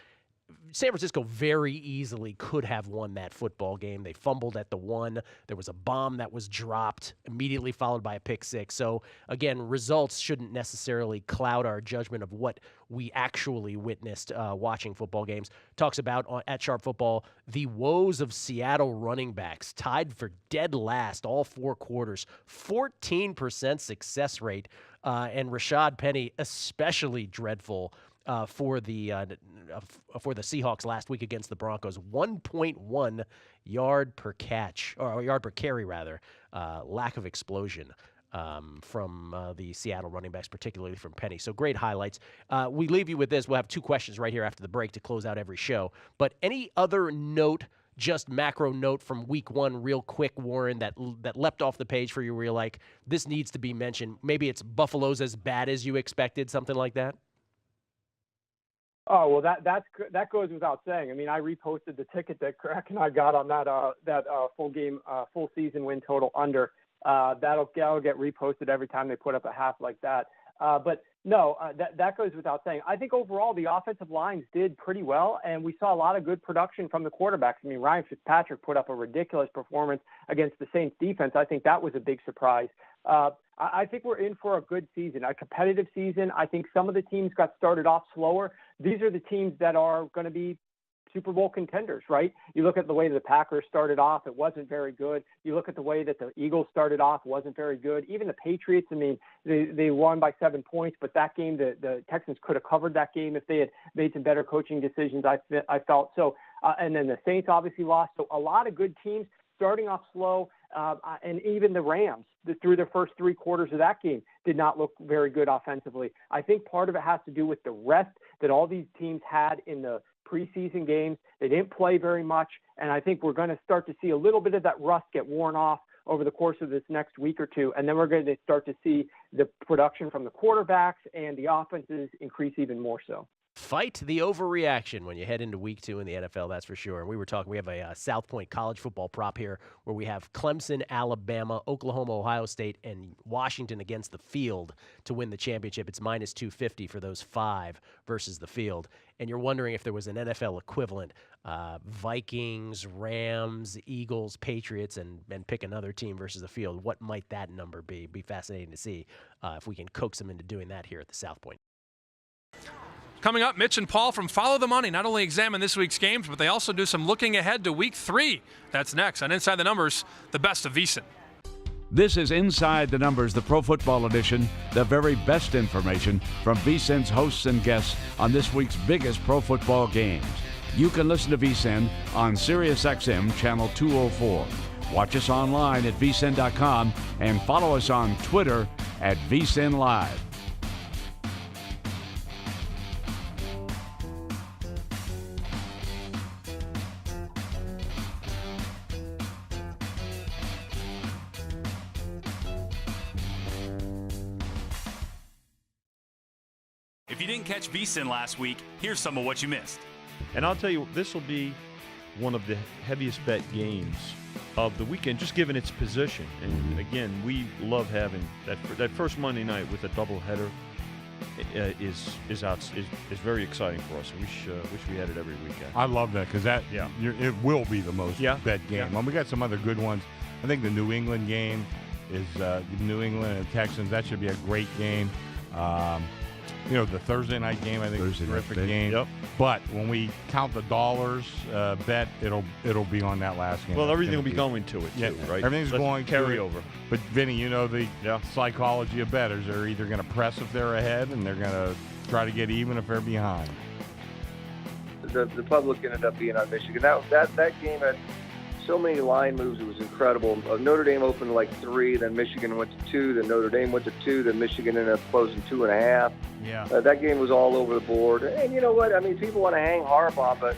San Francisco very easily could have won that football game. They fumbled at the 1. There was a bomb that was dropped, immediately followed by a pick 6. So, again, results shouldn't necessarily cloud our judgment of what we actually witnessed watching football games. Talks about, at Sharp Football, the woes of Seattle running backs, tied for dead last all 4 quarters, 14% success rate, and Rashad Penny especially dreadful for the Seahawks last week against the Broncos. 1.1 yard per catch, or yard per carry rather. Lack of explosion from the Seattle running backs, particularly from Penny. So great highlights. We leave you with this. We'll have 2 questions right here after the break to close out every show. But any other note just macro note from week one real quick, Warren, that leapt off the page for you where you're like, this needs to be mentioned? Maybe it's Buffalo's as bad as you expected, something like that? Oh, well, that goes without saying. I mean, I reposted the ticket that Crack and I got on that full season win total under. That'll get reposted every time they put up a half like that. But no, that goes without saying. I think overall the offensive lines did pretty well, and we saw a lot of good production from the quarterbacks. I mean, Ryan Fitzpatrick put up a ridiculous performance against the Saints defense. I think that was a big surprise. I think we're in for a good season, a competitive season. I think some of the teams got started off slower. These are the teams that are going to be Super Bowl contenders, right? You look at the way the Packers started off, it wasn't very good. You look at the way that the Eagles started off, it wasn't very good. Even the Patriots, I mean, they won by 7 points, but that game, the Texans could have covered that game if they had made some better coaching decisions, I felt. So, and then the Saints obviously lost. So a lot of good teams starting off slow, and even the Rams, through their first 3 quarters of that game, did not look very good offensively. I think part of it has to do with the rest that all these teams had in the preseason games. They didn't play very much, and I think we're going to start to see a little bit of that rust get worn off over the course of this next week or two, and then we're going to start to see the production from the quarterbacks and the offenses increase even more so. Fight the overreaction when you head into week 2 in the NFL, that's for sure. And we have a South Point college football prop here where we have Clemson, Alabama, Oklahoma, Ohio State, and Washington against the field to win the championship. It's minus 250 for those 5 versus the field. And you're wondering if there was an NFL equivalent, Vikings, Rams, Eagles, Patriots, and pick another team versus the field. What might that number be? It'd be fascinating to see if we can coax them into doing that here at the South Point. Coming up, Mitch and Paul from Follow the Money not only examine this week's games, but they also do some looking ahead to week 3. That's next on Inside the Numbers, the best of VSiN. This is Inside the Numbers, the Pro Football Edition, the very best information from VSiN's hosts and guests on this week's biggest pro football games. You can listen to VSiN on SiriusXM Channel 204. Watch us online at vsin.com and follow us on Twitter at VSiN Live. If you didn't catch VSiN last week, here's some of what you missed. And I'll tell you, this will be one of the heaviest bet games of the weekend, just given its position. And again, we love having that first Monday night with a doubleheader. Is very exciting for us. I wish we had it every weekend. I love that because it will be the most bet game. Yeah. And we got some other good ones. I think the New England game is New England and Texans. That should be a great game. The Thursday night game, I think, is a terrific game. Yep. But when we count the dollars bet, it'll be on that last game. Well, everything will be going to it, too, right? Everything's going carry to over. But, Vinny, you know the psychology of bettors. They're either going to press if they're ahead, and they're going to try to get even if they're behind. The public ended up being on Michigan. That game had so many line moves. It was incredible. Notre Dame opened like 3, then Michigan went to 2, then Notre Dame went to 2, then Michigan ended up closing 2.5. Yeah. That game was all over the board. And you know what? I mean, people want to hang Harbaugh, but,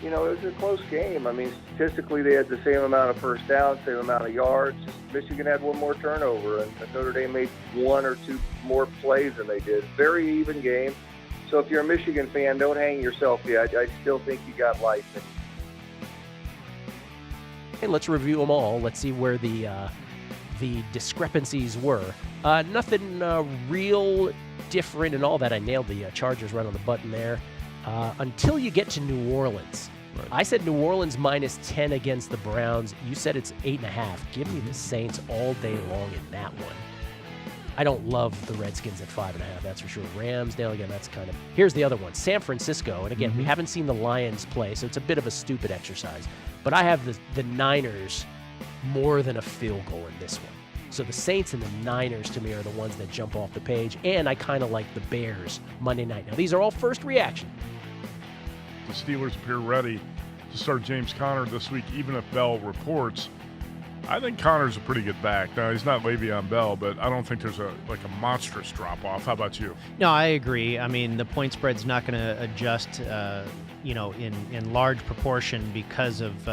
it was a close game. I mean, statistically, they had the same amount of first downs, same amount of yards. Michigan had 1 more turnover, and Notre Dame made 1 or 2 more plays than they did. Very even game. So if you're a Michigan fan, don't hang yourself yet. I still think you got life. And let's review them all. Let's see where the discrepancies were. Nothing real different and all that. I nailed the Chargers right on the button there. Until you get to New Orleans. Right. I said New Orleans minus 10 against the Browns. You said it's 8.5. Give me the Saints all day long in that one. I don't love the Redskins at 5.5, that's for sure. Ramsdale, again, that's kind of... Here's the other one, San Francisco. And again, we haven't seen the Lions play, so it's a bit of a stupid exercise. But I have the Niners more than a field goal in this one. So the Saints and the Niners, to me, are the ones that jump off the page. And I kind of like the Bears Monday night. Now, these are all first reaction. The Steelers appear ready to start James Conner this week, even if Bell reports. I think Conner's a pretty good back. Now, he's not Le'Veon Bell, but I don't think there's a monstrous drop-off. How about you? No, I agree. I mean, the point spread's not going to adjust in large proportion because of,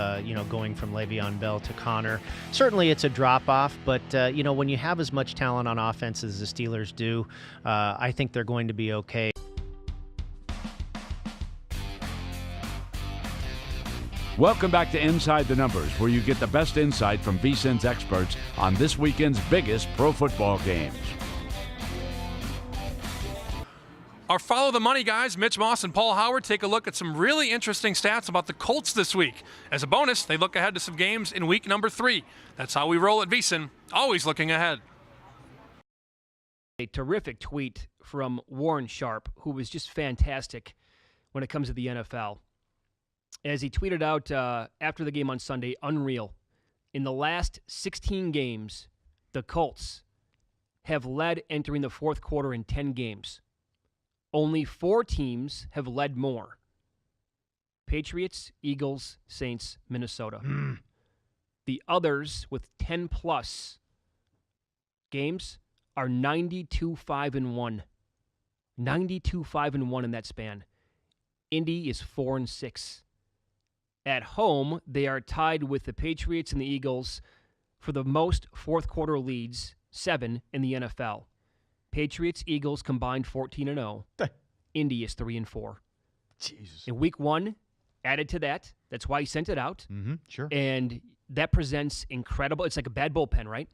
going from Le'Veon Bell to Connor. Certainly it's a drop-off, but, when you have as much talent on offense as the Steelers do, I think they're going to be okay. Welcome back to Inside the Numbers, where you get the best insight from VSiN's experts on this weekend's biggest pro football games. Our Follow the Money guys, Mitch Moss and Paul Howard, take a look at some really interesting stats about the Colts this week. As a bonus, they look ahead to some games in week number 3. That's how we roll at VSiN, always looking ahead. A terrific tweet from Warren Sharp, who was just fantastic when it comes to the NFL. As he tweeted out after the game on Sunday, unreal. In the last 16 games, the Colts have led entering the fourth quarter in 10 games. Only 4 teams have led more. Patriots, Eagles, Saints, Minnesota. The others with 10-plus games are 92-5-1. 92-5-1 in that span. Indy is 4-6. At home, they are tied with the Patriots and the Eagles for the most fourth-quarter leads, 7 in the NFL. Patriots, Eagles combined 14-0. Indy is 3-4. Jesus. In week 1, added to that, that's why he sent it out. Mm-hmm, sure. And that presents incredible. It's like a bad bullpen, right?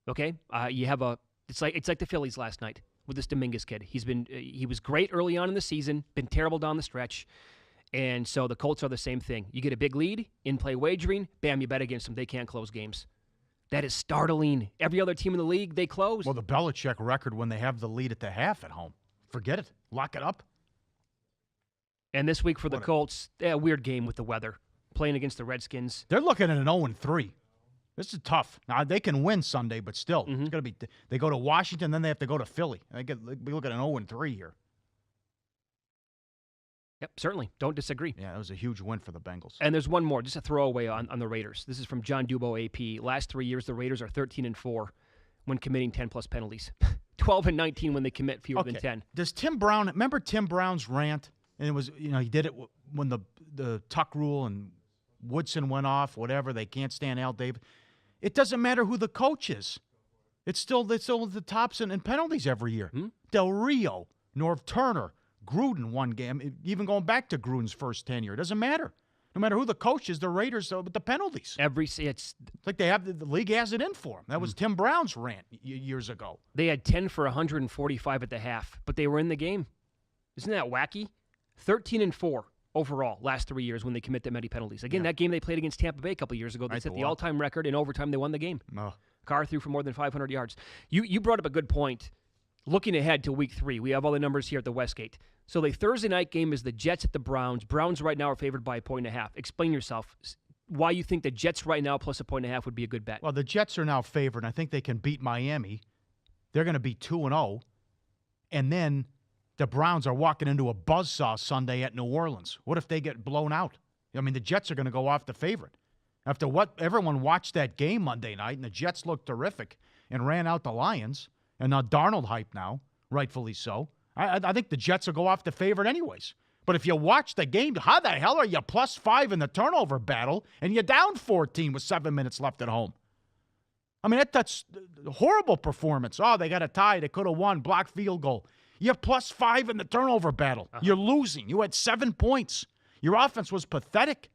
Okay, you have it's like the Phillies last night with this Dominguez kid. He was great early on in the season, been terrible down the stretch. And so the Colts are the same thing. You get a big lead, in-play wagering, bam, you bet against them. They can't close games. That is startling. Every other team in the league, they close. Well, the Belichick record when they have the lead at the half at home. Forget it. Lock it up. And this week for the Colts, a weird game with the weather. Playing against the Redskins. They're looking at an 0-3. This is tough. Now, they can win Sunday, but still. It's going to be. They go to Washington, then they have to go to Philly. We look at an 0-3 here. Yep, certainly. Don't disagree. Yeah, that was a huge win for the Bengals. And there's one more, just a throwaway on the Raiders. This is from John Dubo AP. Last 3 years, the Raiders are 13-4 when committing 10-plus penalties. 12-19 when they commit fewer than 10. Does Tim Brown, remember Tim Brown's rant? And it was, he did it when the tuck rule and Woodson went off, whatever. They can't stand Al Davis. It doesn't matter who the coach is. It's still the tops in penalties every year. Del Rio, Norv Turner, Gruden one game, even going back to Gruden's first tenure. It doesn't matter. No matter who the coach is, the Raiders with the penalties. It's like they have the league has it in for them. That was Tim Brown's rant years ago. They had 10 for 145 at the half, but they were in the game. Isn't that wacky? 13-4 overall last 3 years when they commit that many penalties. Again, that game they played against Tampa Bay a couple years ago, they set the all-time record. In overtime, they won the game. Carr threw for more than 500 yards. You brought up a good point. Looking ahead to week 3, we have all the numbers here at the Westgate. So the Thursday night game is the Jets at the Browns. Browns right now are favored by 1.5. Explain yourself. Why you think the Jets right now plus 1.5 would be a good bet? Well, the Jets are now favored, and I think they can beat Miami. They're going to be 2-0. And then the Browns are walking into a buzzsaw Sunday at New Orleans. What if they get blown out? I mean, the Jets are going to go off the favorite. After what everyone watched that game Monday night, and the Jets looked terrific and ran out the Lions, and now Darnold hype now, rightfully so. I think the Jets will go off the favorite anyways. But if you watch the game, how the hell are you +5 in the turnover battle and you're down 14 with 7 minutes left at home? I mean, that's a horrible performance. Oh, they got a tie. They could have won. Blocked field goal. You're +5 in the turnover battle. You're losing. You had 7 points. Your offense was pathetic.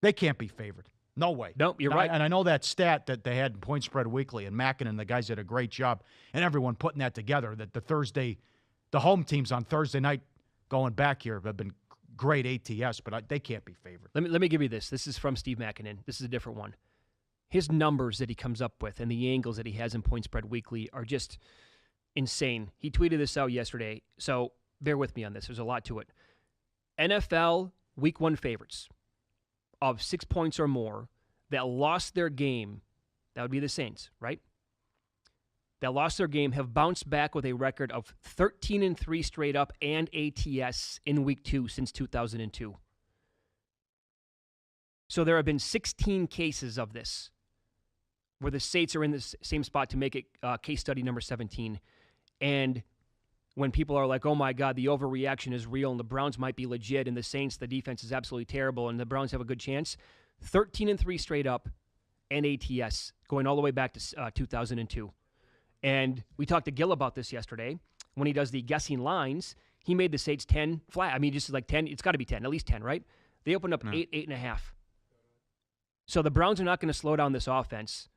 They can't be favored. No way. No, you're right. And I know that stat that they had in Point Spread Weekly, and Mackin and the guys did a great job, and everyone putting that together, that the home teams on Thursday night going back here have been great ATS, but they can't be favored. Let me give you this. This is from Steve Mackinnon. This is a different one. His numbers that he comes up with and the angles that he has in Point Spread Weekly are just insane. He tweeted this out yesterday, so bear with me on this. There's a lot to it. NFL Week 1 favorites of 6 points or more that lost their game, that would be the Saints, right? That lost their game have bounced back with a record of 13-3 straight up and ATS in Week 2 since 2002. So there have been 16 cases of this where the Saints are in the same spot to make it case study number 17. And when people are like, oh, my God, the overreaction is real and the Browns might be legit and the Saints, the defense is absolutely terrible and the Browns have a good chance. 13-3 straight up and ATS going all the way back to 2002. And we talked to Gil about this yesterday. When he does the guessing lines, he made the Saints 10 flat. I mean, just like 10. It's got to be 10, at least 10, right? They opened up 8.5. So the Browns are not going to slow down this offense.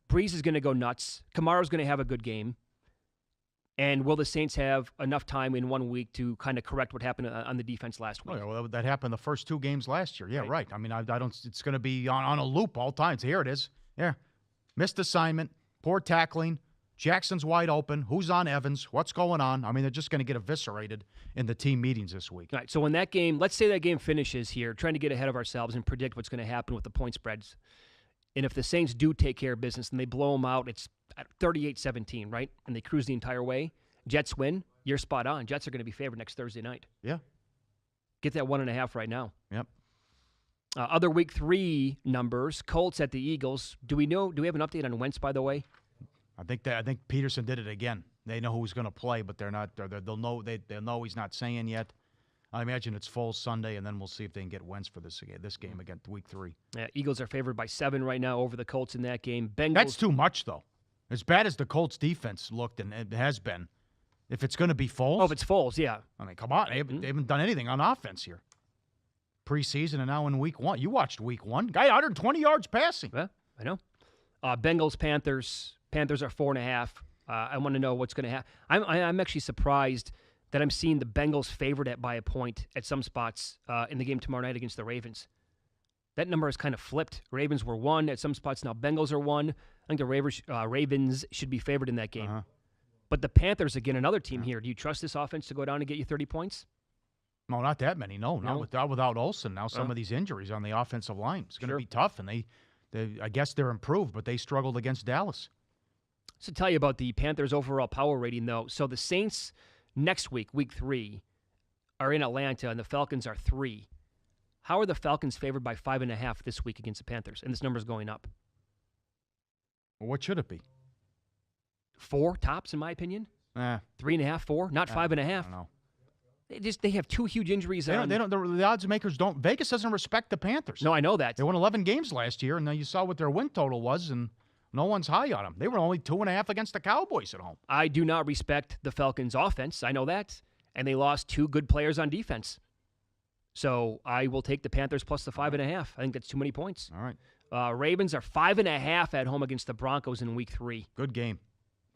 Breeze is going to go nuts. Kamara's going to have a good game. And will the Saints have enough time in 1 week to kind of correct what happened on the defense last week? Oh, yeah, well, that happened the first 2 games last year. Yeah, right. I mean, I don't. It's going to be on a loop all times. Here it is. Yeah, missed assignment, poor tackling. Jackson's wide open. Who's on Evans? What's going on? I mean, they're just going to get eviscerated in the team meetings this week. All right, so when that game, let's say that game finishes here, trying to get ahead of ourselves and predict what's going to happen with the point spreads. And if the Saints do take care of business and they blow them out, it's 38-17, right? And they cruise the entire way. Jets win. You're spot on. Jets are going to be favored next Thursday night. Yeah. Get that 1.5 right now. Yep. Other week 3 numbers, Colts at the Eagles. Do we have an update on Wentz, by the way? I think Peterson did it again. They know who's going to play, but they're not. They'll know he's not saying yet. I imagine it's full Sunday, and then we'll see if they can get Wentz for this game against week 3. Yeah, Eagles are favored by 7 right now over the Colts in that game. Bengals. That's too much, though. As bad as the Colts defense looked and it has been, if it's going to be Foles. Oh, if it's Foles, yeah. I mean, come on. They haven't done anything on offense here. Preseason and now in week 1. You watched week 1. Guy 120 yards passing. Yeah, I know. Bengals, Panthers. Panthers are 4.5. I want to know what's going to happen. I'm actually surprised that I'm seeing the Bengals favored by a point at some spots in the game tomorrow night against the Ravens. That number has kind of flipped. Ravens were 1 at some spots. Now Bengals are 1. I think the Ravens should be favored in that game. Uh-huh. But the Panthers, again, another team here. Do you trust this offense to go down and get you 30 points? No, not that many. No. Not without Olsen. Now some of these injuries on the offensive line. It's going to be tough, and they I guess they're improved, but they struggled against Dallas. So tell you about the Panthers' overall power rating, though. So the Saints next week, week 3, are in Atlanta, and the Falcons are 3. How are the Falcons favored by 5.5 this week against the Panthers? And this number's going up. Well, what should it be? 4 tops, in my opinion. 3.5, 4, not 5.5. I don't know. They have 2 huge injuries. The odds makers don't. Vegas doesn't respect the Panthers. No, I know that. They won 11 games last year, and then you saw what their win total was, and no one's high on them. They were only 2.5 against the Cowboys at home. I do not respect the Falcons' offense. I know that. And they lost 2 good players on defense. So I will take the Panthers plus the 5.5. I think that's too many points. All right. Ravens are 5.5 at home against the Broncos in week 3. Good game.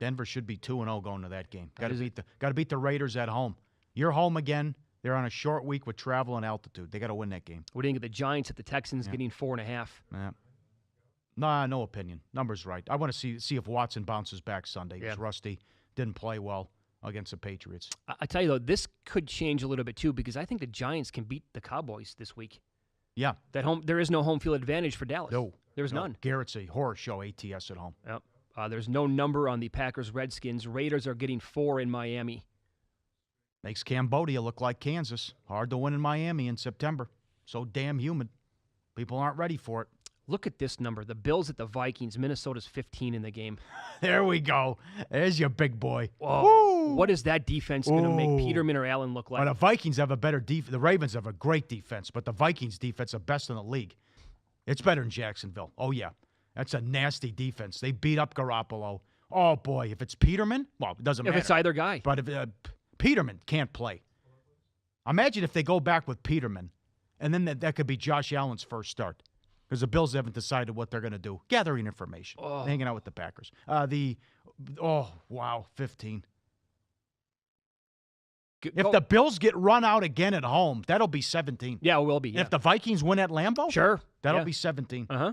Denver should be 2-0 going to that game. Got to beat the Raiders at home. You're home again. They're on a short week with travel and altitude. They got to win that game. What do you think of the Giants at the Texans getting 4.5? Yeah. Nah, no opinion. Number's right. I want to see if Watson bounces back Sunday. He's rusty. Didn't play well against the Patriots. I tell you, though, this could change a little bit, too, because I think the Giants can beat the Cowboys this week. Yeah. There is no home field advantage for Dallas. No. There's none. Garrett's a horror show ATS at home. Yep. There's no number on the Packers-Redskins. Raiders are getting 4 in Miami. Makes Cambodia look like Kansas. Hard to win in Miami in September. So damn humid. People aren't ready for it. Look at this number. The Bills at the Vikings. Minnesota's 15 in the game. There we go. There's your big boy. Whoa. What is that defense going to make Peterman or Allen look like? Well, the Vikings have a better defense. The Ravens have a great defense, but the Vikings' defense is the best in the league. It's better than Jacksonville. Oh, yeah. That's a nasty defense. They beat up Garoppolo. Oh, boy. If it's Peterman, well, it doesn't matter. If it's either guy. But if Peterman can't play. Imagine if they go back with Peterman, and then that could be Josh Allen's first start. Because the Bills haven't decided what they're going to do. Gathering information. Hanging out with the Packers. 15. If the Bills get run out again at home, that'll be 17. Yeah, it will be. Yeah. If the Vikings win at Lambeau, sure, that'll be 17. Uh-huh.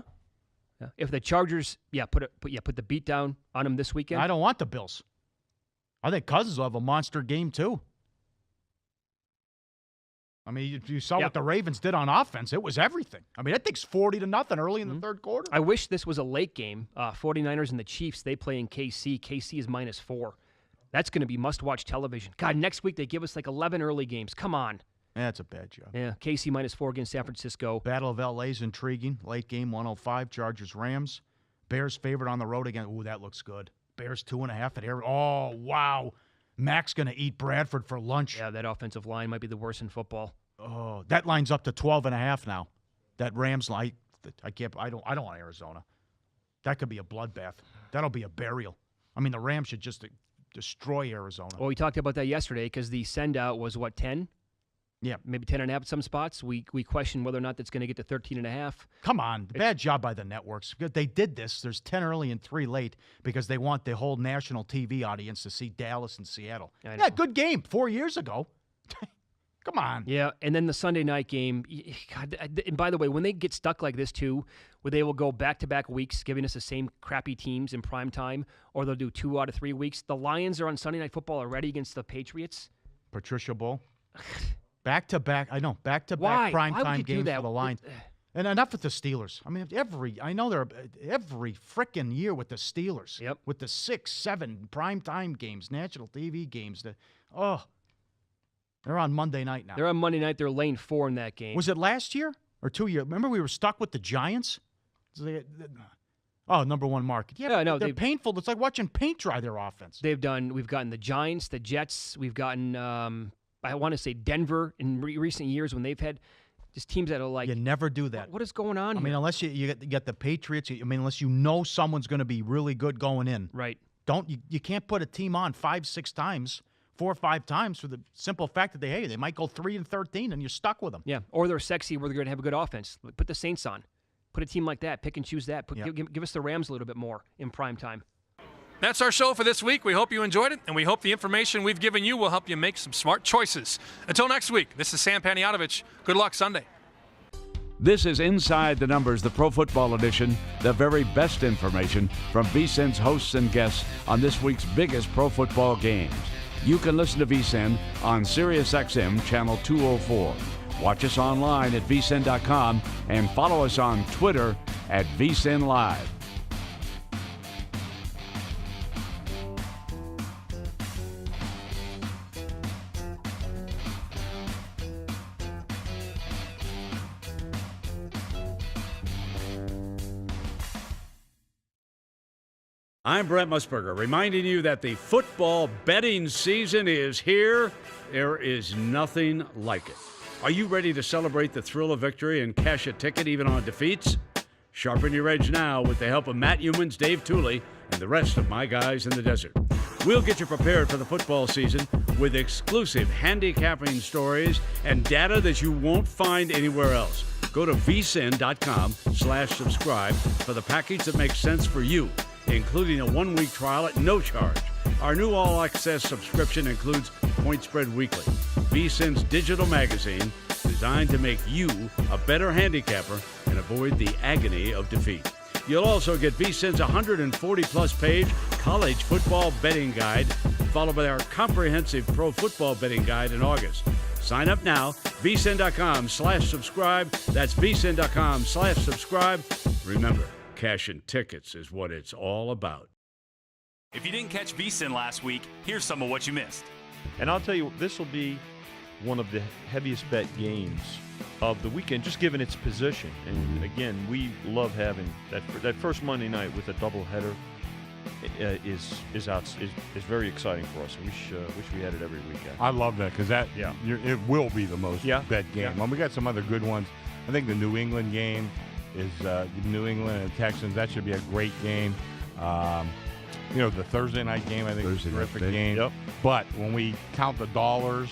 Yeah. If the Chargers, put the beat down on them this weekend. I don't want the Bills. I think Cousins will have a monster game too. I mean, you saw what the Ravens did on offense. It was everything. I mean, that thing's 40-0 early in the third quarter. I wish this was a late game. 49ers and the Chiefs, they play in KC. KC is -4. That's going to be must-watch television. God, next week they give us like 11 early games. Come on. That's a bad job. Yeah, KC -4 against San Francisco. Battle of L.A. is intriguing. Late game, 105, Chargers-Rams. Bears favored on the road again. Ooh, that looks good. Bears 2.5 at Arizona. Oh, wow. Mac's going to eat Bradford for lunch. Yeah, that offensive line might be the worst in football. Oh, that line's up to 12.5 now. That Rams line, I don't want Arizona. That could be a bloodbath. That'll be a burial. I mean, the Rams should just destroy Arizona. Well, we talked about that yesterday because the send-out was, 10? Yeah. Maybe 10.5 at some spots. We questioned whether or not that's going to get to 13.5. Come on. Bad job by the networks. They did this. There's 10 early and 3 late because they want the whole national TV audience to see Dallas and Seattle. Yeah, good game 4 years ago. Come on. Yeah, and then the Sunday night game. God, and by the way, when they get stuck like this too, where they will go back-to-back weeks giving us the same crappy teams in prime time, or they'll do 2 out of 3 weeks. The Lions are on Sunday Night Football already against the Patriots. Patricia Bowl. Back-to-back. I know. Back-to-back primetime games for the Lions. And enough with the Steelers. I mean, I know they're every frickin' year with the Steelers. Yep. With the 6, 7 primetime games, national TV games. They're on Monday night now. They're on Monday night. They're lane 4 in that game. Was it last year or 2 years? Remember we were stuck with the Giants? Number 1 market. Yeah, no, they're painful. It's like watching paint dry their offense. We've gotten the Giants, the Jets. We've gotten, I want to say Denver in recent years when they've had just teams that are like. You never do that. What is going on here? I mean, unless you get the Patriots. Unless you know someone's going to be really good going in. Right. You can't put a team on 5, 6 times. 4 or 5 times for the simple fact that they might go 3-13 and you're stuck with them. Yeah, or they're sexy where they're going to have a good offense. Put the Saints on. Put a team like that. Pick and choose that. Give us the Rams a little bit more in prime time. That's our show for this week. We hope you enjoyed it, and we hope the information we've given you will help you make some smart choices. Until next week, this is Sam Panayotovich. Good luck Sunday. This is Inside the Numbers, the Pro Football Edition, the very best information from VSiN's hosts and guests on this week's biggest pro football games. You can listen to VSiN on SiriusXM Channel 204. Watch us online at VSiN.com and follow us on Twitter at VSiN Live. I'm Brent Musburger, reminding you that the football betting season is here. There is nothing like it. Are you ready to celebrate the thrill of victory and cash a ticket even on defeats? Sharpen your edge now with the help of Matt Humans, Dave Tooley, and the rest of my guys in the desert. We'll get you prepared for the football season with exclusive handicapping stories and data that you won't find anywhere else. Go to vsin.com/subscribe for the package that makes sense for you, including a 1-week trial at no charge. Our new all-access subscription includes Point Spread Weekly, VSiN's digital magazine designed to make you a better handicapper and avoid the agony of defeat. You'll also get VSiN's 140-plus page college football betting guide, followed by our comprehensive pro football betting guide in August. Sign up now, vsin.com/subscribe. That's vsin.com/subscribe. Remember, cashing tickets is what it's all about. If you didn't catch VSiN last week, here's some of what you missed. And I'll tell you, this will be one of the heaviest bet games of the weekend, just given its position. And again, we love having that first Monday night with a doubleheader. Is very exciting for us. I wish we had it every weekend. I love that because it will be the most bet game. Yeah. We got some other good ones. I think the New England game is New England and Texans. That should be a great game. The Thursday night game, I think, is a terrific game. Yep. But when we count the dollars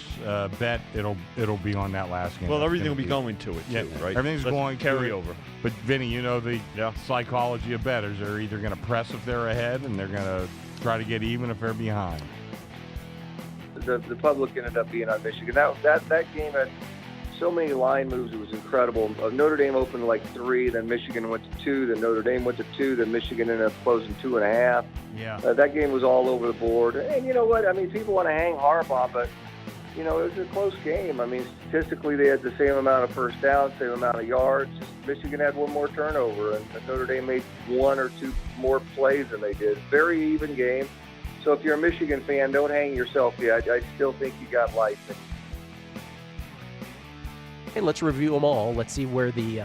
bet, it'll be on that last game. Well, everything will be going to it, too, right? Everything's going carry to over. But, Vinny, you know the psychology of bettors. They're either going to press if they're ahead, and they're going to try to get even if they're behind. The public ended up being on Michigan. That game had so many line moves. It was incredible. Notre Dame opened to like 3, then Michigan went to 2, then Notre Dame went to 2, then Michigan ended up closing 2.5. Yeah. That game was all over the board. And you know what? I mean, people want to hang Harbaugh, but, it was a close game. I mean, statistically, they had the same amount of first downs, same amount of yards. Michigan had 1 more turnover, and Notre Dame made 1 or 2 more plays than they did. Very even game. So if you're a Michigan fan, don't hang yourself yet. I still think you got life. And let's review them all. Let's see where the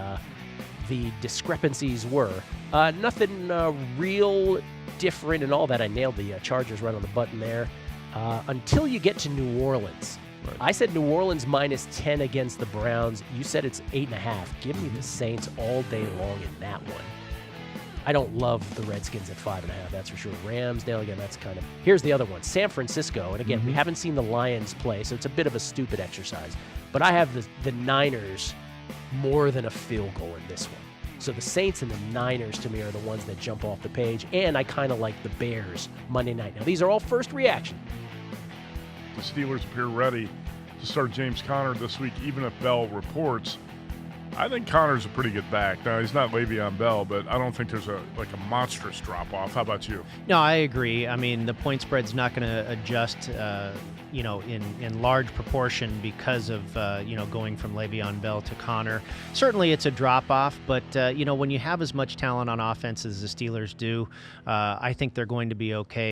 discrepancies were. Nothing real different and all that. I nailed the Chargers right on the button there. until you get to New Orleans. Right. I said New Orleans minus 10 against the Browns. You said it's 8.5. Give me the Saints all day long in that one. I don't love the Redskins at 5.5, that's for sure. Ramsdale, again, that's kind of... Here's the other one, San Francisco. And again, we haven't seen the Lions play, so it's a bit of a stupid exercise. But I have the Niners more than a field goal in this one. So the Saints and the Niners, to me, are the ones that jump off the page. And I kind of like the Bears Monday night. Now, these are all first reaction. The Steelers appear ready to start James Conner this week, even if Bell reports. I think Conner's a pretty good back. Now, he's not Le'Veon Bell, but I don't think there's a monstrous drop-off. How about you? No, I agree. I mean, the point spread's not going to adjust, in large proportion because of, going from Le'Veon Bell to Conner. Certainly it's a drop-off, but, when you have as much talent on offense as the Steelers do, I think they're going to be okay.